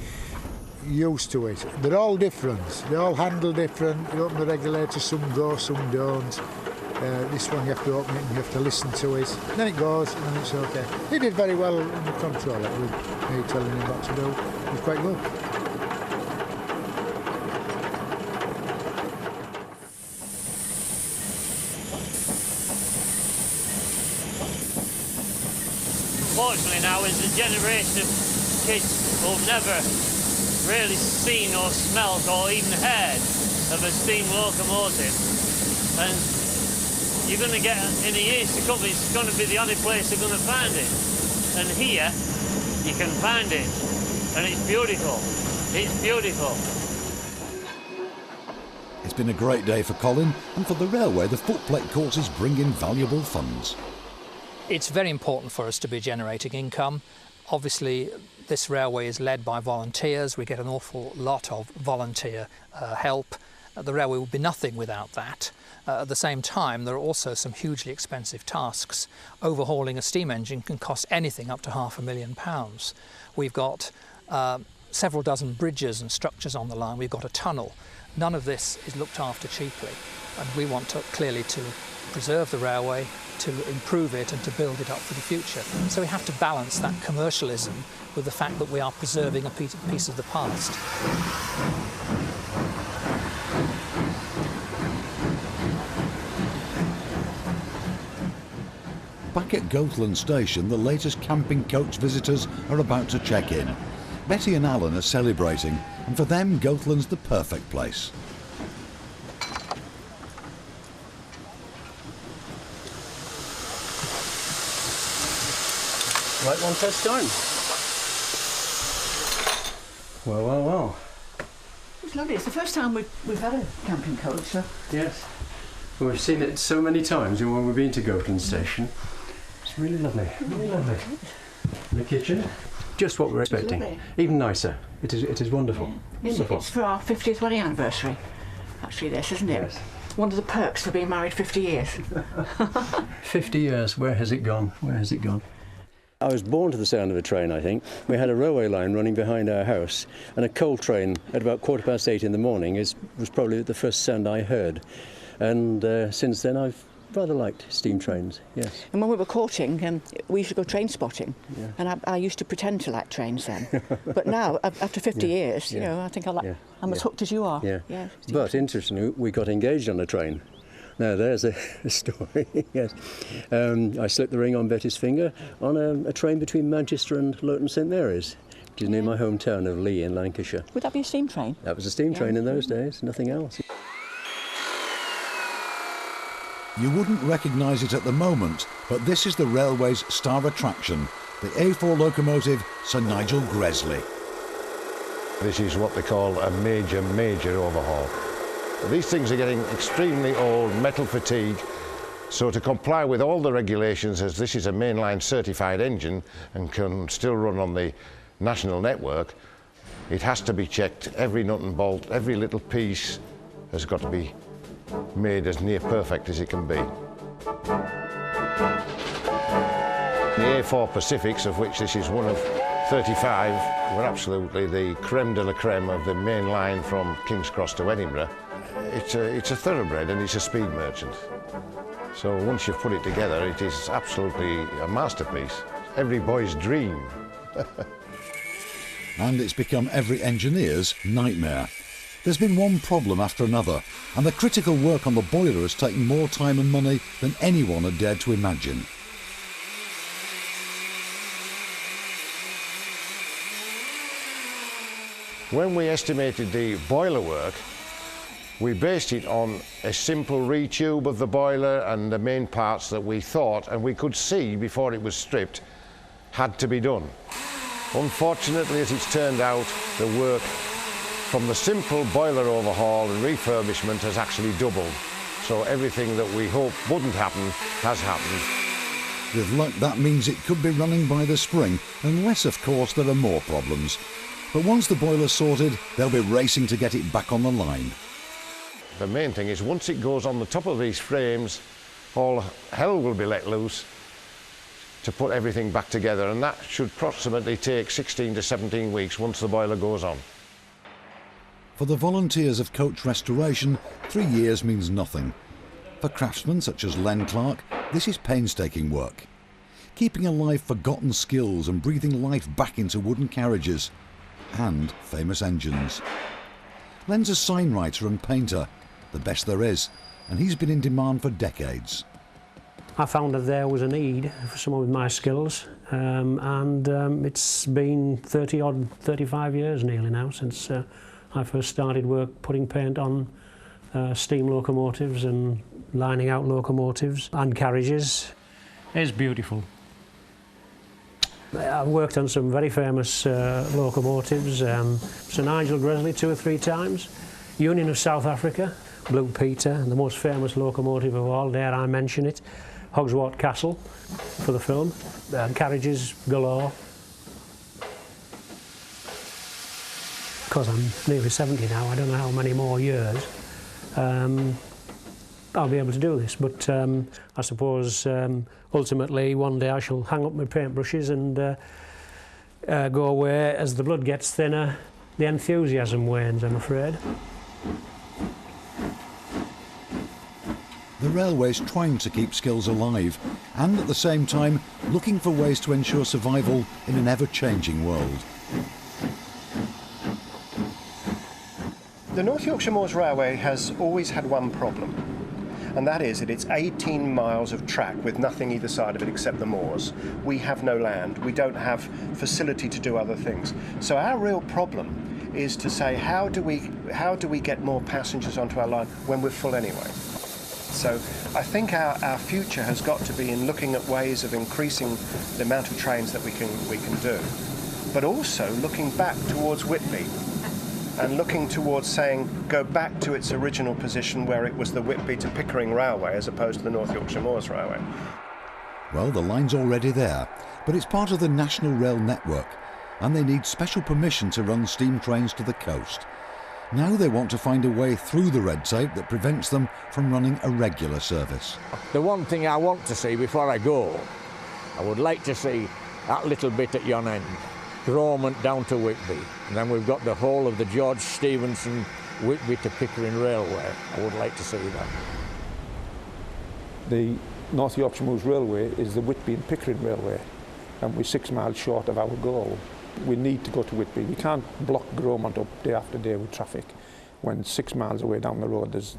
used to it. They're all different. They all handle different. You open the regulator, some go, some don't. This one you have to open it and you have to listen to it. Then it goes and then it's okay. He did very well in the control with me telling him what to do. It was quite good. Fortunately now is a generation of kids who've never really seen or smelt or even heard of a steam locomotive, and you're going to get, in the years to come, it's going to be the only place they're going to find it. And here you can find it, and it's beautiful. It's beautiful. It's been a great day for Colin, and for the railway the footplate courses bring in valuable funds. It's very important for us to be generating income. Obviously, this railway is led by volunteers. We get an awful lot of volunteer help. The railway would be nothing without that. At the same time, there are also some hugely expensive tasks. Overhauling a steam engine can cost anything up to £500,000. We've got several dozen bridges and structures on the line. We've got a tunnel. None of this is looked after cheaply, and we want clearly to preserve the railway, to improve it and to build it up for the future. So we have to balance that commercialism with the fact that we are preserving a piece of the past. Back at Goatland Station, the latest camping coach visitors are about to check in. Betty and Alan are celebrating, and for them, Goatland's the perfect place. Right one first time. Well, well, well. It's lovely. It's the first time we've had a camping coach, so... Yes. Well, we've seen it so many times when we've been to Goatland Station. It's really lovely, really lovely. And the kitchen, just what we're expecting. Lovely. Even nicer. It is wonderful. Yeah. Wonderful. It's for our 50th wedding anniversary, actually, this, isn't it? Yes. One of the perks for being married 50 years. 50 years, where has it gone? Where has it gone? I was born to the sound of a train, I think. We had a railway line running behind our house, and a coal train at about 8:15 in the morning was probably the first sound I heard. And since then I've rather liked steam trains, yes. And when we were courting, we used to go train spotting, Yeah. and I used to pretend to like trains then. But now, after 50 Yeah. years, you Yeah. know, I think I'm as Yeah. hooked as you are. Yeah. Yeah. But interestingly, we got engaged on a train. Now there's a story, yes. I slipped the ring on Betty's finger on a train between Manchester and Loughton St Mary's, which is near my hometown of Lee in Lancashire. Would that be a steam train? That was a steam train in those days, nothing else. You wouldn't recognise it at the moment, but this is the railway's star attraction, the A4 locomotive Sir Nigel Gresley. This is what they call a major overhaul. These things are getting extremely old, metal fatigue, so to comply with all the regulations, as this is a mainline certified engine and can still run on the national network, it has to be checked, every nut and bolt, every little piece has got to be made as near perfect as it can be. The A4 Pacifics, of which this is one of 35, were absolutely the creme de la creme of the main line from King's Cross to Edinburgh. It's a thoroughbred and it's a speed merchant. So once you've put it together, it is absolutely a masterpiece. Every boy's dream. And it's become every engineer's nightmare. There's been one problem after another, and the critical work on the boiler has taken more time and money than anyone had dared to imagine. When we estimated the boiler work, we based it on a simple retube of the boiler and the main parts that we thought, and we could see before it was stripped, had to be done. Unfortunately, as it's turned out, the work from the simple boiler overhaul and refurbishment has actually doubled. So everything that we hoped wouldn't happen has happened. With luck, that means it could be running by the spring, unless, of course, there are more problems. But once the boiler's sorted, they'll be racing to get it back on the line. The main thing is once it goes on the top of these frames, all hell will be let loose to put everything back together, and that should approximately take 16 to 17 weeks once the boiler goes on. For the volunteers of coach restoration, 3 years means nothing. For craftsmen such as Len Clark, this is painstaking work. Keeping alive forgotten skills and breathing life back into wooden carriages and famous engines. Len's a sign writer and painter, the best there is, and he's been in demand for decades. I found that there was a need for someone with my skills, and it's been 35 years nearly now since I first started putting paint on steam locomotives and lining out locomotives and carriages. It's beautiful. I've worked on some very famous locomotives, Sir Nigel Gresley 2 or 3 times, Union of South Africa, Blue Peter, and the most famous locomotive of all, dare I mention it, Hogswart Castle for the film, carriages galore. Because I'm nearly 70 now, I don't know how many more years I'll be able to do this, but I suppose ultimately one day I shall hang up my paintbrushes and go away. As the blood gets thinner, the enthusiasm wanes, I'm afraid. The railway's trying to keep skills alive and at the same time looking for ways to ensure survival in an ever-changing world. The North Yorkshire Moors Railway has always had one problem, and that is that it's 18 miles of track with nothing either side of it except the moors. We have no land. We don't have facility to do other things. So our real problem is to say, how do we get more passengers onto our line when we're full anyway? So I think our future has got to be in looking at ways of increasing the amount of trains that we can do, but also looking back towards Whitby and looking towards saying, go back to its original position where it was the Whitby to Pickering Railway as opposed to the North Yorkshire Moors Railway. Well, the line's already there, but it's part of the National Rail Network, and they need special permission to run steam trains to the coast. Now they want to find a way through the red tape that prevents them from running a regular service. The one thing I want to see before I go, I would like to see that little bit at yon end, Gromont down to Whitby, and then we've got the whole of the George Stephenson Whitby to Pickering Railway. I would like to see that. The North Yorkshire Moors Railway is the Whitby and Pickering Railway, and we're 6 miles short of our goal. We need to go to Whitby. We can't block Gromont up day after day with traffic when 6 miles away down the road there's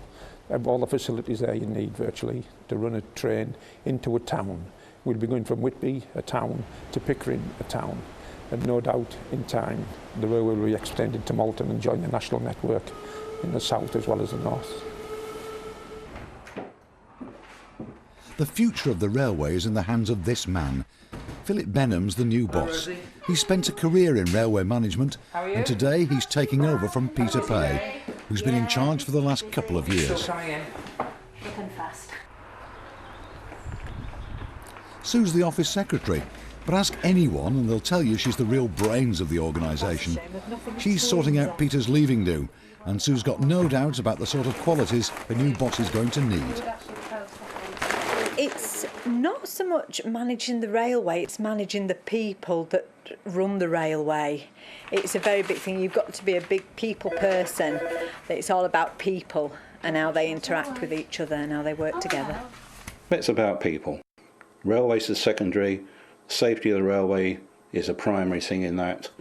all the facilities there you need virtually to run a train into a town. We'll be going from Whitby, a town, to Pickering, a town. And no doubt in time the railway will be extended to Malton and join the national network in the south as well as the north. The future of the railway is in the hands of this man. Philip Benham's the new boss. He spent a career in railway management, and today he's taking over from Peter Pay, who's been in charge for the last couple of years. Looking fast. Sue's the office secretary, but ask anyone and they'll tell you she's the real brains of the organisation. She's sorting out Peter's leaving do, and Sue's got no doubt about the sort of qualities the new boss is going to need. It's not so much managing the railway, it's managing the people that run the railway. It's a very big thing. You've got to be a big people person. It's all about people and how they interact with each other and how they work together. It's about people. Railways is secondary. Safety of the railway is a primary thing in that.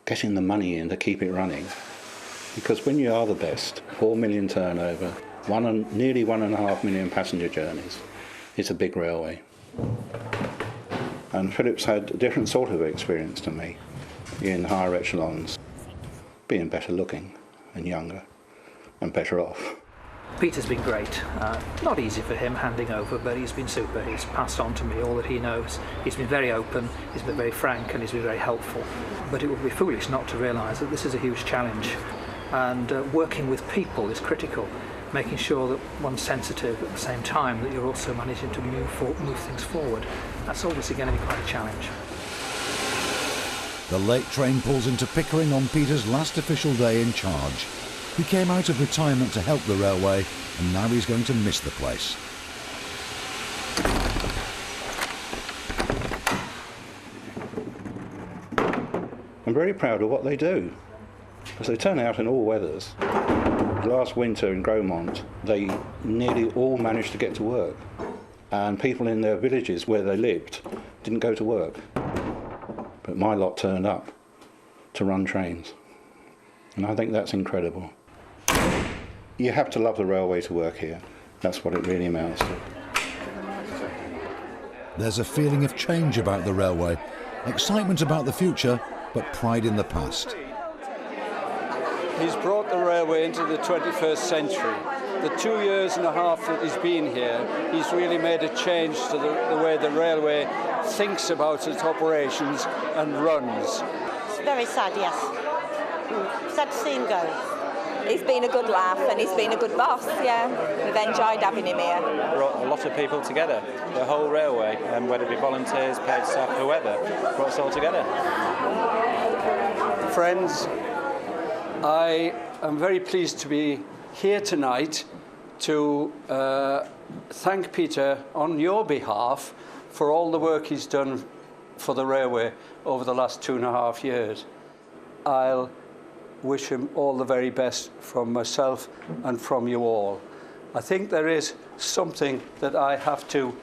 Getting the money in to keep it running. Because when you are the best, 4 million turnover, nearly 1.5 million passenger journeys, it's a big railway. And Philip's had a different sort of experience to me in higher echelons, being better looking and younger and better off. Peter's been great. Not easy for him handing over, but he's been super. He's passed on to me all that he knows. He's been very open, he's been very frank, and he's been very helpful. But it would be foolish not to realise that this is a huge challenge, and working with people is critical. Making sure that one's sensitive at the same time, that you're also managing to move things forward. That's obviously going to be quite a challenge. The late train pulls into Pickering on Peter's last official day in charge. He came out of retirement to help the railway, and now he's going to miss the place. I'm very proud of what they do, because they turn out in all weathers. Last winter in Gromont, they nearly all managed to get to work, and people in their villages where they lived didn't go to work. But my lot turned up to run trains, and I think that's incredible. You have to love the railway to work here. That's what it really amounts to. There's a feeling of change about the railway, excitement about the future, but pride in the past. He's brought the railway into the 21st century. The 2.5 years that he's been here, he's really made a change to the way the railway thinks about its operations and runs. It's very sad, yes. Sad to see him go. He's been a good laugh and he's been a good boss, yeah. We've enjoyed having him here. Brought a lot of people together, the whole railway, and whether it be volunteers, paid staff, whoever, brought us all together. Friends, I am very pleased to be here tonight to thank Peter on your behalf for all the work he's done for the railway over the last 2.5 years. I'll wish him all the very best from myself and from you all. I think there is something that I have to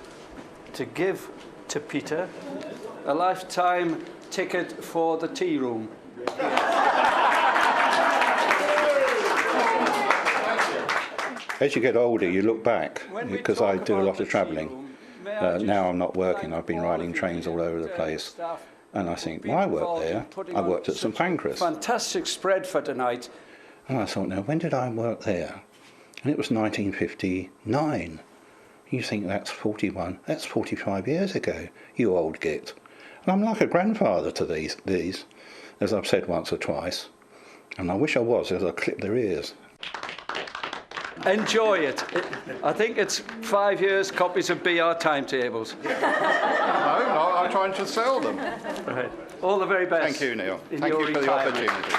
give to Peter, a lifetime ticket for the tea room. As you get older, you look back, because I do a lot of travelling. Now I'm not working, I've been riding trains all over the place. And I think, well, I worked there. I worked at St Pancras. Fantastic spread for tonight. And I thought, now, when did I work there? And it was 1959. You think that's 45 years ago, you old git. And I'm like a grandfather to these, as I've said once or twice. And I wish I was, as I clip their ears. Enjoy it. I think it's 5 years copies of BR timetables. No, I'm trying to sell them. Right. All the very best. Thank you, Neil. In Thank your you for the retirement. opportunity.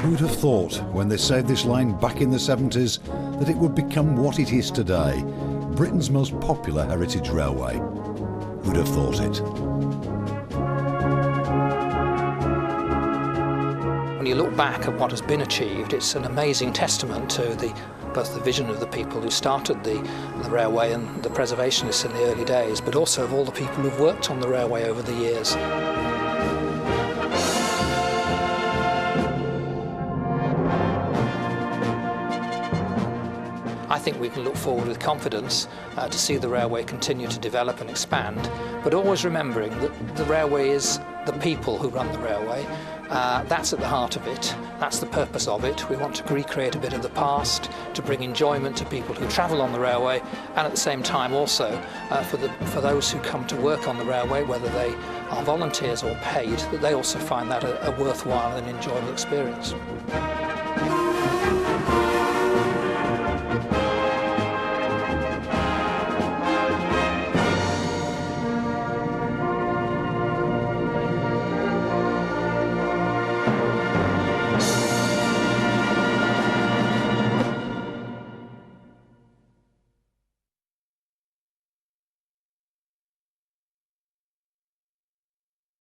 Who'd have thought, when they said this line back in the 70s, that it would become what it is today, Britain's most popular heritage railway? Who'd have thought it? When you look back at what has been achieved, it's an amazing testament to both the vision of the people who started the railway and the preservationists in the early days, but also of all the people who've worked on the railway over the years. I think we can look forward with confidence to see the railway continue to develop and expand, but always remembering that the railway is the people who run the railway. That's at the heart of it. That's the purpose of it. We want to recreate a bit of the past, to bring enjoyment to people who travel on the railway, and at the same time also for those who come to work on the railway, whether they are volunteers or paid, that they also find that a worthwhile and enjoyable experience.